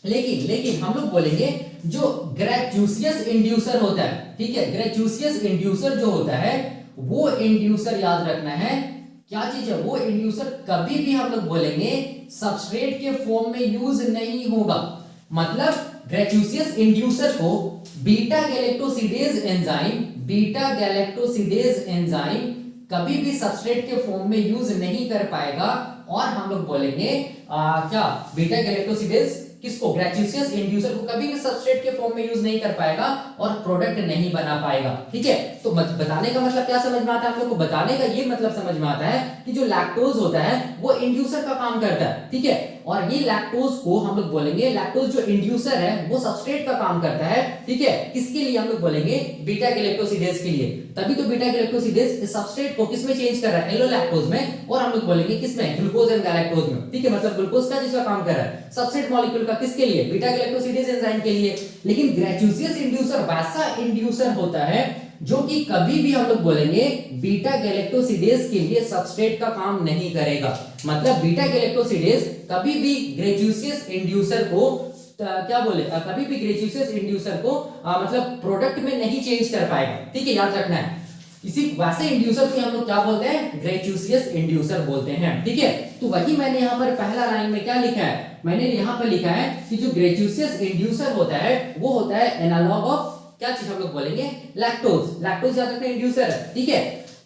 लेकिन लेकिन हम लोग बोलेंगे जो ग्रेचुसियस इंड्यूसर होता है, ठीक है, ग्रेचुसियस इंड्यूसर जो होता है वो इंड्यूसर, याद रखना है क्या चीज है, वो इंड्यूसर कभी भी हम लोग बोलेंगे सबस्ट्रेट के फॉर्म में यूज नहीं होगा। मतलब ग्रेचुसियस इंड्यूसर को beta galactosidase enzyme, beta galactosidase enzyme कभी भी सबस्ट्रेट के फॉर्म में यूज नहीं कर पाएगा, और हम लोग बोलेंगे क्या, बीटा गैलेक्टोसिडेज किसको, ग्रेचुसियस इंड्यूसर को कभी भी सबस्ट्रेट के फॉर्म में यूज नहीं कर पाएगा और प्रोडक्ट नहीं बना पाएगा, ठीक है। तो बताने का मतलब क्या समझ में आता है हम लोग को, बताने का ये मतलब समझ में आता है कि जो लैक्टोज होता है वो इंड्यूसर का काम करता है, ठीक है। और ये लैक्टोज को हम लोग बोलेंगे, लैक्टोज जो इंड्यूसर है वो सबस्ट्रेट का काम करता है, ठीक है, किसके लिए, हम लोग बोलेंगे बीटा गैलेक्टोसिडेज के लिए। तभी तो बीटा गैलेक्टोसिडेज सबस्ट्रेट को किसमें चेंज कर रहा है, एलोलैक्टोज में, और हम लोग बोलेंगे किसमें, ग्लूकोज एंड गैलेक्टोज में, ठीक है। मतलब ग्लूकोज का जिसका काम कर रहा है सबस्ट्रेट मॉलिक्यूल का, किसके लिए, बीटा गैलेक्टोसिडेज एंजाइम के लिए। लेकिन ग्रेचुसियस इंड्यूसर वैसा इंड्यूसर होता है जो कि कभी भी हम लोग बोलेंगे बीटा गैलेक्टोसिडेज के लिए सबस्ट्रेट का काम नहीं करेगा। मतलब बीटा गैलेक्टोसिडेज कभी भी ग्रेचुसियस इंड्यूसर को क्या बोले, कभी भी ग्रेचुसियस इंड्यूसर को मतलब प्रोडक्ट में नहीं चेंज कर पाएगा, ठीक है, याद रखना है। इसी वैसे इंड्यूसर को हम लोग क्या बोलते हैं, ग्रेचुसियस इंड्यूसर बोलते हैं, ठीक है। तो वही मैंने यहाँ पर पहला लाइन में क्या लिखा है, मैंने यहाँ पर लिखा है कि जो ग्रेचुसियस इंड्यूसर होता है वो होता है एनालॉग ऑफ क्या चीज, हम लोग बोलेंगे लैक्टोज। लैक्टोज याद रखना इंड्यूसर है, ठीक है,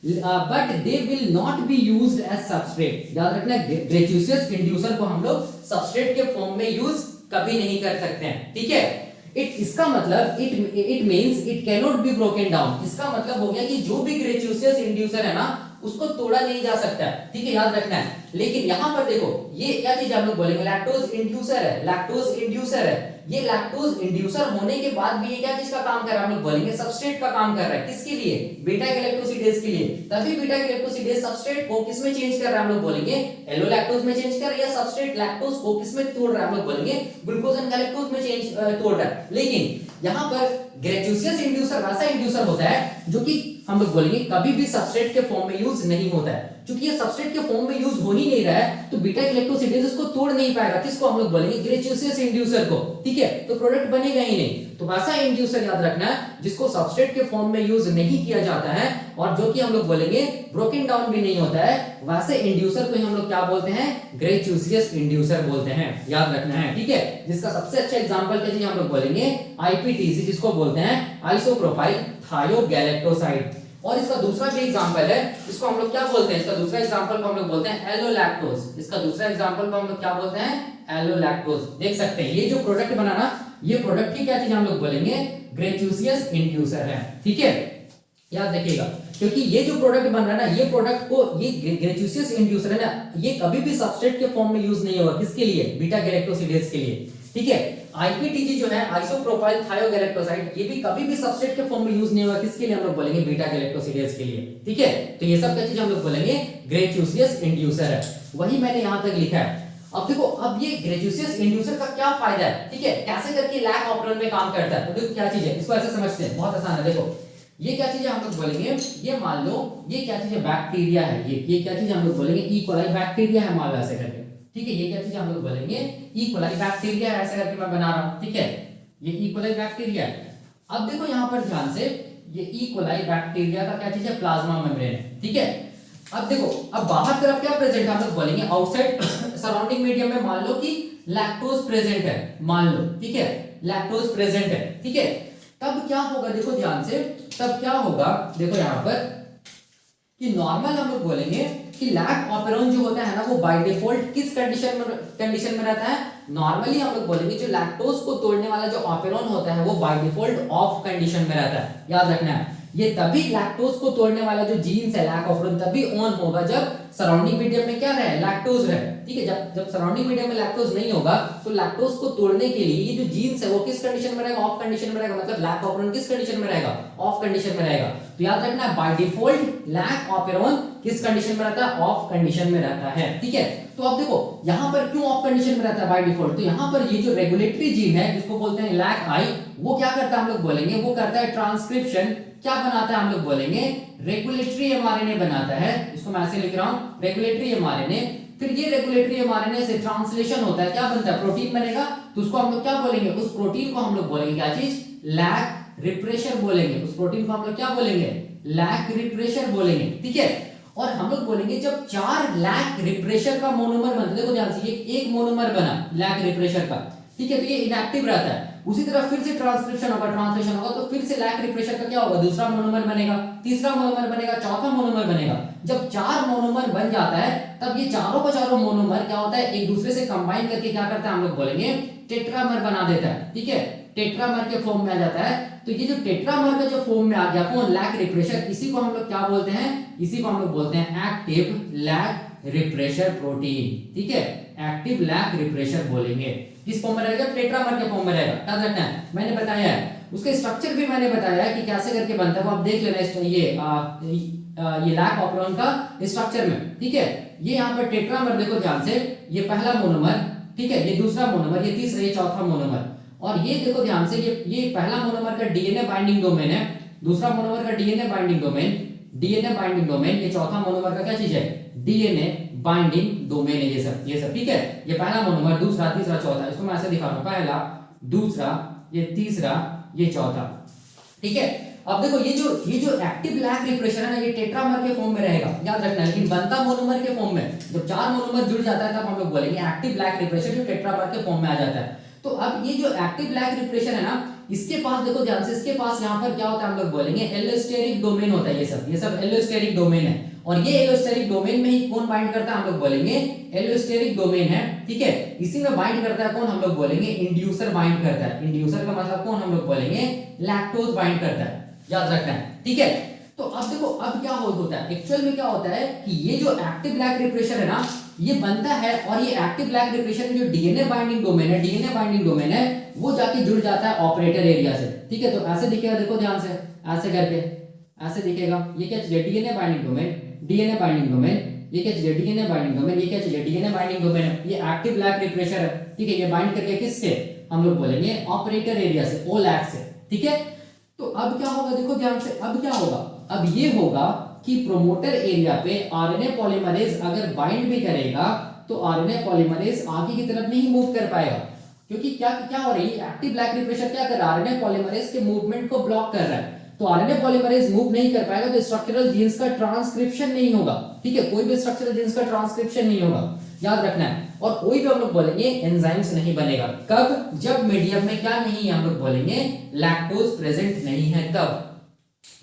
but they will not be used as substrate. याद रखना ग्रेचुसियस इंड्यूसर को हम लोग सबस्ट्रेट के फॉर्म में यूज कभी नहीं कर सकते हैं, ठीक है। इसका मतलब it means it can not be broken down. इसका मतलब हो गया कि जो भी ग्रेचुसियस इंड्यूसर है ना उसको तोड़ा नहीं जा सकता, ठीक है, याद रखना है। लेकिन यहां पर देखो ये क्या चीज हम लोग बोलेंगे, लैक्टोज इंड्यूसर है, लैक्टोज इंड्यूसर है। ये लैक्टोज इंड्यूसर होने के बाद भी ये क्या चीज का काम कर रहा है, हम लोग बोलेंगे सबस्ट्रेट का काम कर रहा है, किसके लिए, बीटा गैलेक्टोसिडेज के लिए। तभी बीटा गैलेक्टोसिडेज सबस्ट्रेट को किसमें चेंज कर रहा है, हम लोग बोलेंगे एलोलैक्टोज में चेंज कर रहा है, या सबस्ट्रेट लैक्टोज को किसमें तोड़ रहा है, हम लोग बोलेंगे ग्लूकोज एंड गैलेक्टोज में चेंज तोड़ रहा है। लेकिन यहां पर ग्रेचुसियस इंड्यूसर वैसा इंड्यूसर होता है जो कि हम लोग बोलेंगे कभी भी सबस्ट्रेट के फॉर्म में यूज नहीं होता है, क्योंकि ये सबस्ट्रेट के फॉर्म में यूज हो ही नहीं रहा है, तो बीटा गैलेक्टोसिडेज इसको तोड़ नहीं पाएगा। किसको हम लोग बोलेंगे? ग्रेचुसियस इंड्यूसर को, ठीक है। तो प्रोडक्ट बनेगा ही नहीं। तो वैसा इंड्यूसर याद रखना है जिसको सबस्ट्रेट के फॉर्म में यूज नहीं किया जाता है और जो कि हम लोग बोलेंगे ब्रोकन डाउन भी नहीं होता है, वैसे इंड्यूसर को हम लोग क्या बोलते हैं? ग्रेचुसियस इंड्यूसर बोलते हैं, याद रखना है, ठीक है। जिसका सबसे अच्छा एग्जांपल के लिए हम लोग बोलेंगे आईपीटीसी, जिसको बोलते हैं आइसोप्रोपाइल थायोगैलेक्टोसाइड। और इसका दूसरा भी एग्जांपल है, इसको हम लोग क्या बोलते हैं? इसका दूसरा एग्जांपल को हम लोग बोलते हैं एलोलैक्टोज। इसका दूसरा एग्जांपल को हम लोग क्या बोलते हैं? एलोलैक्टोज। देख सकते हैं ये जो प्रोडक्ट बनाना, ये प्रोडक्ट की क्या चीज हम लोग बोलेंगे? ग्रेचुसियस इंड्यूसर है, ठीक है, याद रखिएगा। क्योंकि ये जो प्रोडक्ट बन रहा है ना, ये प्रोडक्ट को, ये ग्रेचुसियस इंड्यूसर है ना, ये कभी भी सबस्ट्रेट के फॉर्म में यूज नहीं होगा। किसके लिए? बीटा गैलेक्टोसिडेज के लिए, ठीक है। आईपीटीजी जो है आइसोप्रोपाइल थायोगैलेक्टोसाइड, ये भी कभी भी सबस्ट्रेट के फॉर्म में यूज नहीं होगा। किसके लिए? हम लोग बोलेंगे बीटा गैलेक्टोसिडेज के लिए, ठीक है। तो ये सब क्या चीज हम लोग बोलेंगे? ग्रेचुसियस इंड्यूसर है। वही मैंने यहां तक लिखा है। अब देखो, अब ये ग्रेचुसियस इंड्यूसर का क्या फायदा है, ठीक है, कैसे करके लैक ऑपरेंड में काम करता है। तो देखो क्या चीज है, इसको ऐसे समझते हैं, बहुत आसान है। देखो ये क्या चीज है हम लोग बोलेंगे, ये मान लो ये क्या चीज है? बैक्टीरिया है। ये क्या चीज हम लोग बोलेंगे? ई कोलाई बैक्टीरिया है, मान लो ऐसे करके, ठीक है। ये क्या चीज हम लोग बोलेंगे? ई कोलाई बैक्टीरिया है, ऐसे करके मैं बना रहा हूं, ठीक है। ये ई कोलाई बैक्टीरिया है। अब देखो यहां पर ध्यान से, ये ई कोलाई बैक्टीरिया का क्या चीज है? प्लाज्मा मेम्ब्रेन है, ठीक है। अब देखो, अब बाहर तरफ क्या प्रेजेंट है? हम लोग बोलेंगे आउटसाइड सराउंडिंग मीडियम में मान लो कि लैक्टोज प्रेजेंट है, मान लो, ठीक है, लैक्टोज प्रेजेंट है, ठीक है। तब क्या होगा? देखो ध्यान से, तब क्या होगा? देखो यहां पर कि नॉर्मल हम लोग बोलेंगे कि लैक ऑपेरॉन जो होता है ना, वो बाय डिफॉल्ट किस कंडीशन में रहता है? नॉर्मली हम लोग बोलेंगे जो लैक्टोज को तोड़ने वाला जो ऑपेरॉन होता है वो बाय डिफॉल्ट ऑफ कंडीशन में रहता है, याद रखना है। ये तभी लैक्टोज को तोड़ने वाला जो जीन्स है लैक ऑपेरॉन तभी ऑन होगा जब सराउंडिंग मीडियम में क्या रहे? लैक्टोज रहे, ठीक है। जब सराउंडिंग मीडियम में लैक्टोज नहीं होगा तो लैक्टोज को तोड़ने के लिए ये जो जीन्स है वो किस कंडीशन में रहेगा? ऑफ कंडीशन में रहेगा। मतलब लैक ऑपेरॉन किस कंडीशन में रहेगा? ऑफ कंडीशन में रहेगा। तो याद रखना है बाय डिफॉल्ट लैक ऑपेरॉन किस कंडीशन में रहता है? ऑफ कंडीशन में रहता है, ठीक है। तो अब देखो यहां पर क्यों ऑफ कंडीशन में रहता है बाय डिफॉल्ट? तो यहां पर ये जो रेगुलेटरी जीन है जिसको बोलते हैं लैक आई, वो क्या करता है हम लोग बोलेंगे? वो करता है ट्रांसक्रिप्शन। क्या बनाता है हम लोग बोलेंगे? रेगुलेटरी एमआरएनए बनाता है। इसको मैं ऐसे लिख रहा हूं, रेगुलेटरी एमआरएनए। फिर ये रेगुलेटरी एमआरएनए से ट्रांसलेशन होता है, क्या बनता है? प्रोटीन बनेगा। तो उसको हम लोग क्या बोलेंगे? उस प्रोटीन को हम लोग बोलेंगे क्या चीज? लैक रिप्रेशर बोलेंगे। उस प्रोटीन को हम लोग क्या बोलेंगे? लैक रिप्रेशर बोलेंगे, ठीक है। और हम लोग बोलेंगे जब 4 लैक रिप्रेशर का मोनोमर बनता है, देखो ध्यान से, ये एक मोनोमर बना लैक रिप्रेशर का, ठीक है, तो ये इनएक्टिव रहता है। उसी तरह फिर से ट्रांसक्रिप्शन होगा, ट्रांसलेशन होगा, तो फिर से लैक रिप्रेशर का क्या होगा? दूसरा मोनोमर बनेगा, तीसरा मोनोमर बनेगा, चौथा मोनोमर बनेगा। जब 4 मोनोमर बन जाता है तब ये चारों का चारों मोनोमर क्या होता है? एक दूसरे से कंबाइन करके क्या करता है हम लोग बोलेंगे? टेट्रामर बना देता है, ठीक है, टेट्रामर के फॉर्म में आ जाता है। तो ये जो टेट्रामर का जो फॉर्म में आ गया कौन? Lac repressor. इसी को हम लोग क्या बोलते हैं? इसी को हम लोग बोलते हैं एक्टिव लैक रिप्रेशर प्रोटीन, ठीक है, एक्टिव लैक रिप्रेशर बोलेंगे। किस फॉर्म में रहेगा? टेट्रामर के फॉर्म में रहेगा, याद रखना है, मैंने बताया है। उसका स्ट्रक्चर भी मैंने बताया है कि कैसे करके बनता है, वो आप देख लेना ये लैक ऑपेरॉन का स्ट्रक्चर में, ठीक है। ये यहाँ पर टेट्रामर देखो ध्यान से, ये पहला मोनोमर, ठीक है, ये दूसरा मोनोमर, ये तीसरा, ये चौथा मोनोमर। और ये देखो ध्यान से, ये पहला मोनोमर का डीएनए बाइंडिंग डोमेन है, दूसरा मोनोमर का DNA binding domain, DNA binding domain, ये चौथा मोनोमर का क्या चीज है? डीएनए बाइंडिंग डोमेन है। ये सब ठीक है। ये पहला मोनोमर, दूसरा, तीसरा, चौथा। इसको मैं ऐसे दिखा रहा हूं, पहला, दूसरा, ये तीसरा, ये चौथा, ठीक है। अब देखो ये जो एक्टिव लैक रिप्रेशर है ना, ये टेट्रामर के फॉर्म में रहेगा, याद रखना। लेकिन बनता मोनोमर के फॉर्म में, जब 4 मोनोमर जुड़ जाता है तब हम लोग बोलेंगे एक्टिव लैक रिप्रेशर, जो टेट्रामर के फॉर्म में आ जाता है। तो अब ये जो एक्टिव लैक रिप्रेशर है ना, इसके पास देखो ध्यान से, इसके पास यहाँ पर क्या होता है हम लोग बोलेंगे? एलोस्टेरिक डोमेन होता है। ये सब एलोस्टेरिक डोमेन है। और ये एलोस्टेरिक डोमेन में ही कौन बाइंड करता है? हम लोग बोलेंगे एलोस्टेरिक डोमेन है, ठीक है। इसी में बाइंड करता है कौन? हम लोग बोलेंगे इंड्यूसर बाइंड करता है। इंड्यूसर का मतलब कौन? हम लोग बोलेंगे लैक्टोज बाइंड करता है, याद रखना है, ठीक है। तो अब देखो, अब क्या होता है एक्चुअल में? क्या होता है कि ये जो एक्टिव लैक रिप्रेशर है ना, ये बनता है, और ये एक्टिव लैक रिप्रेशर में जो डीएनए बाइंडिंग डोमेन है, डीएनए बाइंडिंग डोमेन है, वो जाके जुड़ जाता है ऑपरेटर एरिया से, ठीक है। तो ऐसे दिखेगा, देखो ध्यान से, ऐसे करके ऐसे दिखेगा। ये क्या चीज है? DNA binding domain, DNA binding domain. ये क्या चीज है? DNA binding domain. ये क्या चीज है? डीएनए बाइंडिंग डोमेन है। ये एक्टिव लैक रिप्रेशर है, ठीक है। ये बाइंड करके किससे? हम लोग बोलेंगे ऑपरेटर एरिया से, ओ लैक से, ठीक है। तो अब क्या होगा? देखो ध्यान से, अब क्या होगा? अब ये होगा कि प्रोमोटर एरिया पे आरएनए पॉलीमरेज अगर बाइंड भी करेगा तो आरएनए पॉलीमरेज आगे की तरफ नहीं मूव कर पाएगा, क्योंकि क्या क्या हो रही है, एक्टिव ब्लैक रिप्रेशर क्या कर रहा है, आरएनए पॉलीमरेज के मूवमेंट को ब्लॉक कर रहा है। तो आरएनए पॉलीमरेज मूव नहीं कर पाएगा तो स्ट्रक्चरल जीन्स का ट्रांसक्रिप्शन नहीं होगा, ठीक है, कोई भी स्ट्रक्चरल जीन्स का ट्रांसक्रिप्शन नहीं होगा, याद रखना है। और कोई भी हम लोग बोलेंगे एंजाइम्स नहीं बनेगा, कब, जब मीडियम में क्या नहीं है, हम लोग बोलेंगे लैक्टोज प्रेजेंट नहीं है तब,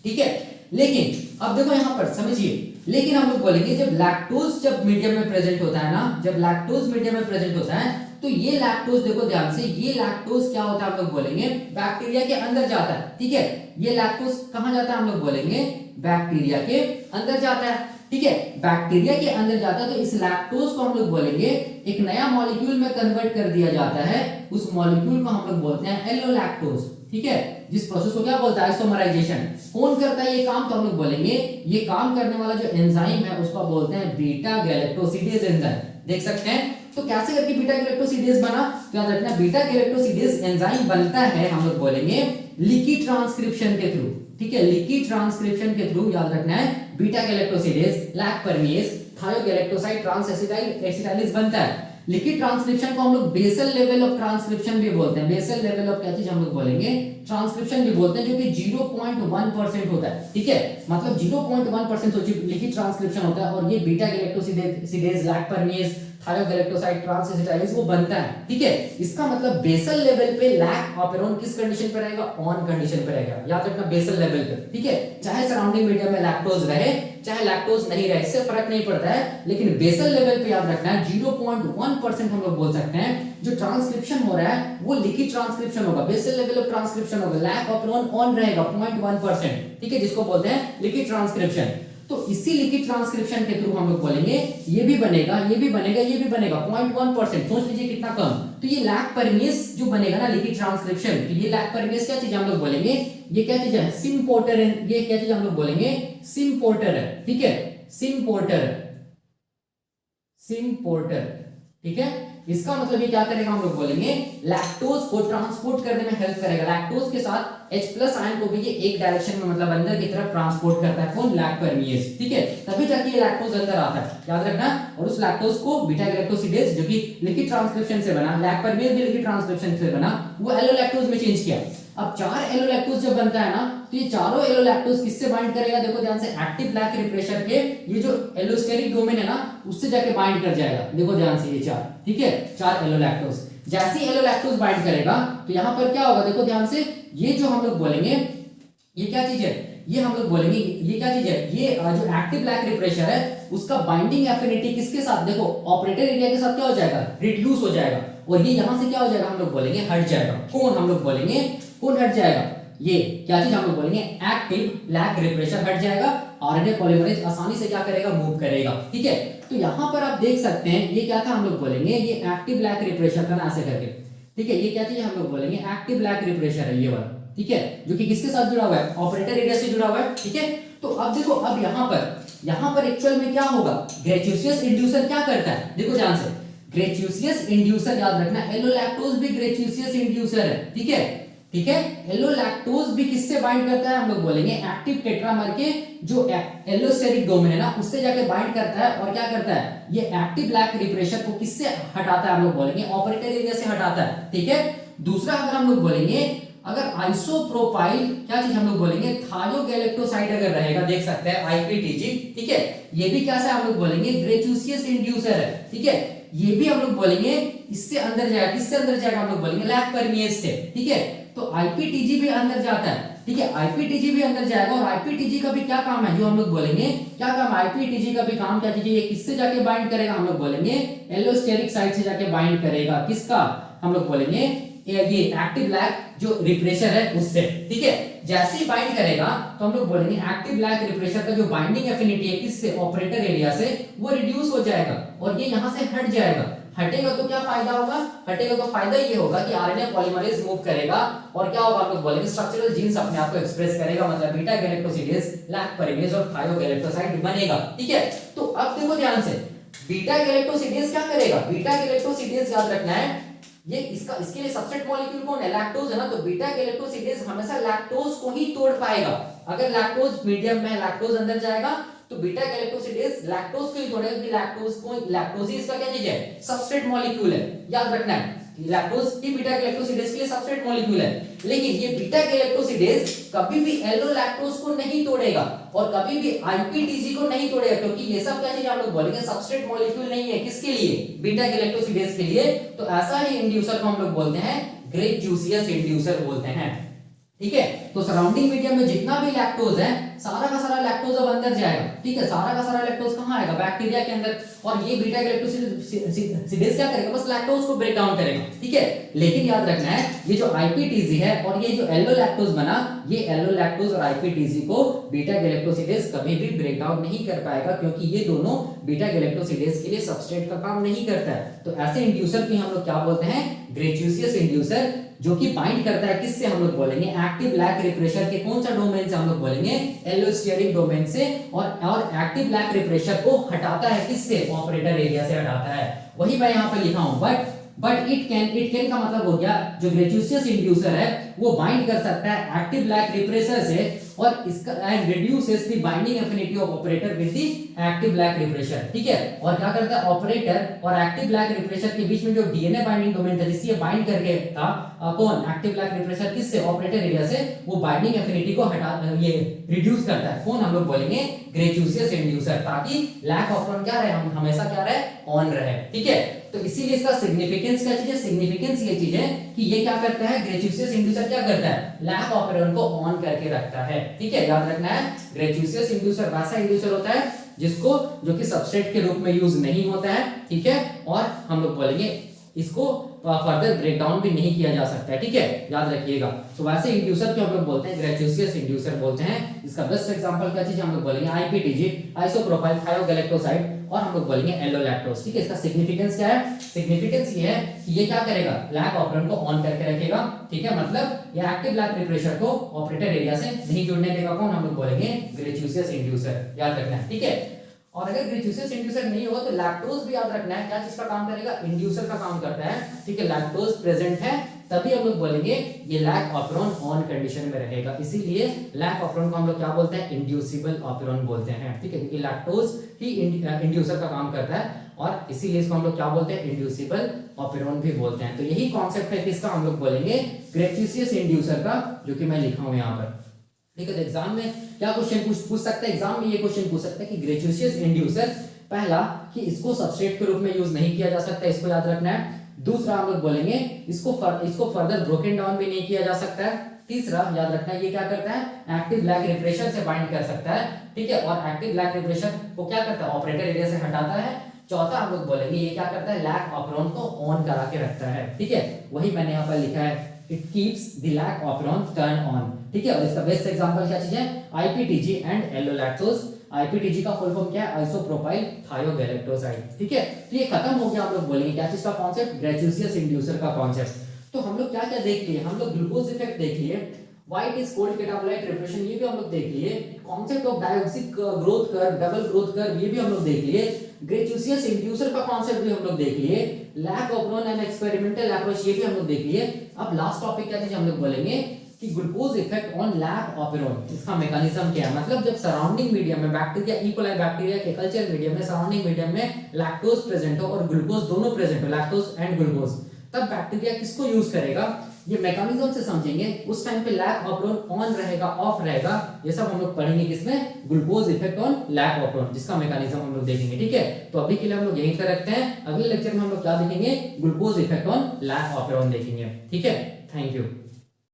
ठीक है। लेकिन अब देखो यहां पर समझिए, लेकिन हम लोग बोलेंगे जब लैक्टोज जब मीडियम में प्रेजेंट होता है ना, जब लैक्टोज मीडियम में प्रेजेंट होता है तो ये लैक्टोज, देखो ध्यान से, ये लैक्टोज क्या होता है, हम लोग बोलेंगे बैक्टीरिया के अंदर जाता है, ठीक है। ये लैक्टोज कहां जाता है, हम लोग बोलेंगे बैक्टीरिया के अंदर जाता है, ठीक है, बैक्टीरिया के अंदर जाता है। तो इस लैक्टोज को हम लोग बोलेंगे एक नया मॉलिक्यूल में कन्वर्ट कर दिया जाता है, उस मॉलिक्यूल को हम लोग बोलते हैं एलोलैक्टोज, ठीक है। जिस प्रोसेस को क्या बोलता है, आइसोमराइजेशन। कौन करता है ये काम, तो हम लोग बोलेंगे ये काम करने वाला जो एंजाइम है उसको बोलते हैं बीटा गैलेक्टोसिडेज एंजाइम, देख सकते हैं। तो कैसे करके बीटा गैलेक्टोसिडेज बना, तो याद रखना बीटा गैलेक्टोसिडेज एंजाइम बनता है, हम लोग बोलेंगे लीकी ट्रांसक्रिप्शन के थ्रू, ठीक है, लीकी ट्रांसक्रिप्शन के थ्रू, याद रखना है, beta galactosidase lac permease thiogalactoside transacetyl acetylase बनता है। लिक्विड ट्रांसक्रिप्शन को हम लोग बेसल लेवल ऑफ ट्रांसक्रिप्शन भी बोलते हैं, बेसल लेवल ऑफ क्या चीज हम लोग बोलेंगे, ट्रांसक्रिप्शन भी बोलते हैं, जो कि 0.1% होता है, ठीक है, मतलब 0.1% लिक्विड ट्रांसक्रिप्शन होता है, और ये beta galactosidase lac permease thiogalactoside transacetylase वो बनता है, ठीक है। इसका मतलब बेसल लेवल पे लैक ऑपेरॉन किस कंडीशन पे रहेगा, ऑन कंडीशन पे रहेगा, याद रखना बेसल लेवल पे, ठीक है। चाहे सराउंडिंग मीडिया में लैक्टोज रहे चाहे लैक्टोज नहीं रहे, इससे फर्क नहीं पड़ता है, लेकिन बेसल लेवल पे याद रखना है 0.1% हम लोग बोल सकते हैं जो ट्रांसक्रिप्शन हो रहा है वो लिक्विड ट्रांसक्रिप्शन होगा, बेसल लेवल ऑफ ट्रांसक्रिप्शन होगा, लैक ऑपेरॉन ऑन रहेगा 0.1%, ठीक है, जिसको बोलते हैं लिक्विड ट्रांसक्रिप्शन। तो इसी लिक्विड ट्रांसक्रिप्शन के थ्रू हम लोग बोलेंगे ये भी बनेगा, ये भी बनेगा, ये भी बनेगा 0.1%, सोच लीजिए कितना कम। तो ये लैक परमिएज जो बनेगा ना लिक्विड ट्रांसक्रिप्शन, तो ये लैक परमिएज क्या चीज हम लोग बोलेंगे, ये क्या चीज है, सिम्पोर्टर है, ये क्या चीज हम लोग बोलेंगे, सिम्पोर्टर है, ठीक है, सिम्पोर्टर, सिम्पोर्टर, ठीक है। इसका मतलब ये क्या करेगा, हम लोग बोलेंगे लैक्टोज को ट्रांसपोर्ट करने में हेल्प करेगा, लैक्टोज के साथ H+ आयन को भी ये एक डायरेक्शन में मतलब अंदर की तरफ ट्रांसपोर्ट करता है, कौन, लैक परमिएज, ठीक है, तभी जाके ये लैक्टोज अंदर आता है, याद रखना। और उस लैक्टोज को बीटा गैलेक्टोसिडेज जो कि लिक्विड ट्रांसक्रिप्शन से बना, लैक परमिएज भी लिक्विड ट्रांसक्रिप्शन से बना, वो एलोलैक्टोज में चेंज किया। अब 4 एलोलैक्टोज जब बनता है ना, तो ये चारों एलोलैक्टोज किससे बाइंड करेगा, देखो ध्यान से, एक्टिव ब्लैक रिप्रेशर के ये जो एलोस्टेरिक डोमेन है ना उससे जाके बाइंड कर जाएगा, देखो ध्यान से, ये 4, ठीक है, 4 एलोलैक्टोज। जैसे ही एलोलैक्टोज बाइंड करेगा तो यहां पर क्या होगा, देखो ध्यान से, ये जो हम लोग बोलेंगे ये क्या चीज है, ये हम लोग बोलेंगे ये क्या चीज है, ये जो एक्टिव ब्लैक रिप्रेशर है उसका बाइंडिंग एफिनिटी किसके साथ, देखो ऑपरेटर एरिया के साथ क्या हो जाएगा, रिड्यूस हो जाएगा, और ये यहां से क्या हो जाएगा, हम लोग बोलेंगे हट जाएगा, कौन, हम लोग बोलेंगे कौन हट जाएगा, ये क्या चीज हम लोग बोलेंगे एक्टिव ब्लैक रिप्रेशर हट जाएगा, आरएनए पॉलीमरेज आसानी से क्या करेगा, मूव करेगा, ठीक है। तो यहां पर आप देख सकते हैं ये क्या था, हम लोग बोलेंगे ये एक्टिव ब्लैक रिप्रेशर था ना, ऐसे करके, ठीक है, ये क्या चीज हम लोग बोलेंगे एक्टिव ब्लैक रिप्रेशर है ये वाला, ठीक है, जो कि किसके साथ जुड़ा हुआ है, ऑपरेटर एरिया से जुड़ा हुआ है, ठीक है। तो अब देखो, अब यहां पर एक्चुअल में क्या होगा, ग्रेच्यूसियस इंड्यूसर क्या करता है, देखो ध्यान से, ग्रेच्यूसियस इंड्यूसर याद रखना, एलोलैक्टोज भी ग्रेच्यूसियस इंड्यूसर है, ठीक है, ठीक है, एलोलैक्टोज भी किससे बाइंड करता है, हम लोग बोलेंगे एक्टिव टेट्रामर के जो एलोस्टेरिक डोमेन है ना उससे जाके बाइंड करता है, और क्या करता है, ये एक्टिव ब्लैक रिप्रेशर को किससे हटाता है, हम लोग बोलेंगे ऑपरेटर एरिया से हटाता है, ठीक है। दूसरा अगर हम लोग बोलेंगे, अगर आइसोप्रोपाइल क्या चीज हम लोग बोलेंगे, थायोगैलेक्टोसाइड अगर रहेगा, देख सकते हैं आईपीटीजी, ठीक है, ये भी क्या से हम लोग बोलेंगे ग्रेच्यूसियस इंड्यूसर है, ठीक है, ये भी हम लोग बोलेंगे इससे अंदर जाएगा, किससे अंदर जाएगा, हम लोग बोलेंगे लैक परमिएज से, ठीक है। तो आईपीटीजी भी अंदर जाता है, ठीक है, आईपीटीजी भी अंदर जाएगा, और आईपीटीजी का भी क्या काम है, जो हम लोग बोलेंगे क्या काम, आईपीटीजी का भी काम क्या चीज है, ये किससे जाके बाइंड करेगा, हम लोग बोलेंगे एलोस्टेरिक साइड से जाके बाइंड करेगा, किसका, हम लोग बोलेंगे ये एक्टिव ब्लैक जो रिप्रेशर है उससे, ठीक है। जैसे ही बाइंड करेगा तो हम लोग बोलेंगे एक्टिव ब्लैक रिप्रेशर का जो बाइंडिंग एफिनिटी है किससे, ऑपरेटर एरिया से, वो रिड्यूस हो जाएगा और ये यहां से हट जाएगा। हटेगा तो क्या फायदा होगा, हटेगा तो फायदा ये होगा कि आरएनए पॉलीमरेज मूव करेगा और क्या होगा, हम लोग बोलेंगे स्ट्रक्चरल जीन्स अपने आप को एक्सप्रेस करेगा, मतलब बीटा गैलेक्टोसिडेज, लैक परमिएज और थायोगैलेक्टोसाइड बनेगा, ठीक है। तो अब देखो ध्यान से, बीटा गैलेक्टोसिडेज क्या करेगा, बीटा गैलेक्टोसिडेज याद रखना है, ये इसके लिए सबसेट मॉलिक्यूल कौन है, लैक्टोज है ना, तो बीटा गैलेक्टोसिडेज हमेशा लैक्टोज को ही तोड़ पाएगा। अगर लैक्टोज मीडियम में, लैक्टोज अंदर जाएगा तो बीटा गैलेक्टोसिडेज लैक्टोज को ही तोड़ेगा, क्योंकि लैक्टोज ही इसका क्या चीज है, सबस्ट्रेट मॉलिक्यूल है, याद रखना है। लैक्टोज ही बीटा गैलेक्टोसिडेज के लिए सबस्ट्रेट मॉलिक्यूल है, लेकिन ये बीटा गैलेक्टोसिडेज कभी भी एलो लैक्टोज को नहीं तोड़ेगा और कभी भी आईपीटीजी को नहीं तोड़ेगा, क्योंकि ये सब क्या चीज हम लोग बोलेंगे सबस्ट्रेट मॉलिक्यूल नहीं है, किसके लिए, बीटा गैलेक्टोसिडेज के लिए। तो ऐसा ही इंड्यूसर को हम लोग बोलते हैं ग्रेजुसियस इंड्यूसर बोलते हैं, ठीक है। तो सराउंडिंग मीडियम में जितना भी लैक्टोज है सारा का सारा लैक्टोज अब अंदर जाएगा, ठीक है, सारा का सारा लैक्टोज कहां आएगा, बैक्टीरिया के अंदर, और ये बीटा गैलेक्टोसिडेज क्या करेगा, बस लैक्टोज को ब्रेक डाउन करेगा, ठीक है। लेकिन याद रखना है ये जो आईपीटीजी है और ये जो एलो लैक्टोज बना, ये एलो लैक्टोज और आईपीटीजी को बीटा गैलेक्टोसिडेज कभी भी ब्रेक डाउन नहीं कर पाएगा, क्योंकि ये दोनों बीटा गैलेक्टोसिडेज के लिए सबस्ट्रेट का काम नहीं करता है। तो ऐसे इंड्यूसर को हम लोग क्या बोलते हैं, ग्रेजुसियस इंड्यूसर, जो कि बाइंड करता है किससे, हम लोग बोलेंगे एक्टिव लैक रिप्रेशर के कौन सा डोमेन से, हम लोग बोलेंगे एलोस्टेरिक डोमेन से, और एक्टिव लैक रिप्रेशर को हटाता है किससे, ऑपरेटर एरिया से हटाता है। वही मैं यहाँ पे लिखा हूं, बट इट कैन का मतलब हो गया जो ग्रेजुसियस इंड्यूसर है वो बाइंड कर सकता है एक्टिव लैक रिप्रेशर से, और इसका and reduces the binding affinity of operator with the active lac repressor, ठीक है। और क्या करता है ऑपरेटर और एक्टिव लैक रिप्रेशर के बीच में जो डीएनए बाइंडिंग डोमेन था जिससे बाइंड करके था कौन, एक्टिव लैक रिप्रेशर, किससे, ऑपरेटर एरिया से, वो बाइंडिंग एफिनिटी को हटा ये रिड्यूस करता है, कौन, हम लोग बोलेंगे ग्रेजुसियस इंड्यूसर, ताकि लैक ऑपरेशन क्या रहे, हम हमेशा क्या रहे, ऑन रहे, ठीक है। तो इसीलिए इसका सिग्निफिकेंस क्या चीज है, सिग्निफिकेंस ये चीज है कि ये क्या करता है, ग्रेजुसियस इंड्यूसर क्या करता है, लैक ऑपरेशन को ऑन करके रखता है, ठीक है, याद रखना है। ग्रेजुसियस इंड्यूसर वैसा इंड्यूसर होता है जिसको जो कि सबस्ट्रेट के रूप में यूज नहीं होता है, ठीक है, और हम लोग बोलेंगे इसको फर्दर ब्रेक डाउन भी नहीं किया जा सकता है, ठीक है, याद रखिएगा। तो वैसे इंड्यूसर को हम लोग बोलते हैं ग्रेजुसियस इंड्यूसर बोलते हैं। इसका बेस्ट एग्जांपल क्या चीज हम लोग बोलेंगे, आईपीटीजी, आइसोप्रोपाइल थायोगैलेक्टोसाइड, और हम लोग बोलेंगे एलो लैक्टोज, ठीक है। इसका सिग्निफिकेंस क्या है, सिग्निफिकेंस ये है कि ये क्या करेगा, लैक ऑपरेशन को ऑन करके रखेगा, ठीक है, मतलब ये एक्टिव लैक रिप्रेशर को ऑपरेटर एरिया से नहीं जुड़ने देगा, कौन, हम लोग बोलेंगे ग्रेजुसियस इंड्यूसर, याद रखना है, ठीक है। और अगर ग्रेजुसियस इंड्यूसर नहीं हो तो लैक्टोज भी याद रखना है क्या चीज का काम करेगा, इंड्यूसर का काम करता है, ठीक है। लैक्टोज प्रेजेंट है तभी हम लोग बोलेंगे ये लैक ऑपरेशन ऑन कंडीशन में रहेगा, इसीलिए लैक ऑपरेशन को हम लोग क्या बोलते हैं, इंड्यूसिबल ऑपरेशन बोलते हैं, ठीक है, क्योंकि लैक्टोज ही इंड्यूसर का काम करता है और इसीलिए इसको हम लोग क्या बोलते हैं, इंड्यूसिबल ऑपरेशन भी बोलते हैं। तो यही कॉन्सेप्ट है किसका, हम लोग बोलेंगे ग्रेजुसियस इंड्यूसर का, जो कि मैं लिखा हूं यहाँ पर, ठीक है। तो एग्जाम में क्या क्वेश्चन पूछ सकता है, एग्जाम में ये क्वेश्चन पूछ सकता है कि ग्रेजुसियस इंड्यूसर, पहला कि इसको सबस्ट्रेट के रूप में यूज नहीं किया जा सकता, इसको याद रखना है। दूसरा हम लोग बोलेंगे इसको फर्दर ब्रोकन डाउन भी नहीं किया जा सकता है। तीसरा याद रखना है ये क्या करता है, एक्टिव लैक रिप्रेशर से बाइंड कर सकता है, ठीक है, और एक्टिव लैक रिप्रेशर को क्या करता है, ऑपरेटर एरिया से हटाता है। चौथा हम लोग बोलेंगे ये क्या करता है, लैक ऑपरेशन को ऑन करा के रखता है, ठीक है, वही मैंने यहाँ पर लिखा है, it keeps the lac operation turn on, ठीक है। और इसका बेस्ट एग्जांपल क्या चीज है, IPTG and allolactose. IPTG का फुल फॉर्म क्या है, आइसोप्रोपाइल थायोगैलेक्टोसाइड, ठीक है। तो ये खत्म हो गया, हम लोग बोलेंगे क्या चीज का कॉन्सेप्ट, ग्रेजुसियस इंड्यूसर का कॉन्सेप्ट। तो हम लोग क्या क्या देख लिए, हम लोग ग्लूकोज इफेक्ट देख लिए, what is called catabolite repression ये भी हम लोग देख लिए, concept of diauxic growth curve, double growth curve ये भी हम लोग देख लिए, ग्रेजुसियस इंड्यूसर का कॉन्सेप्ट भी हम लोग देख लिए, lac operation and experimental approach ये भी हम लोग देख लिए। अब लास्ट टॉपिक क्या चीज हम लोग बोलेंगे कि glucose effect on lac operation, इसका मैकेनिज्म क्या है, मतलब जब सराउंडिंग मीडियम में बैक्टीरिया, ई कोलाई बैक्टीरिया के कल्चर मीडियम में, सराउंडिंग मीडियम में लैक्टोज प्रेजेंट हो और ग्लूकोज दोनों प्रेजेंट हो, लैक्टोज एंड ग्लूकोज, तब बैक्टीरिया किसको यूज करेगा, ये मैकेनिज्म से समझेंगे। उस टाइम पे लैक ऑपरेशन ऑन रहेगा, ऑफ रहेगा, ये सब हम लोग पढ़ेंगे किसमें, glucose effect on lac operation, जिसका मैकेनिज्म हम लोग देखेंगे, ठीक है। तो अभी के लिए हम लोग यहीं पर रखते हैं, अगले लेक्चर में हम लोग क्या देखेंगे, glucose effect on lac operation देखेंगे, ठीक है। Thank you.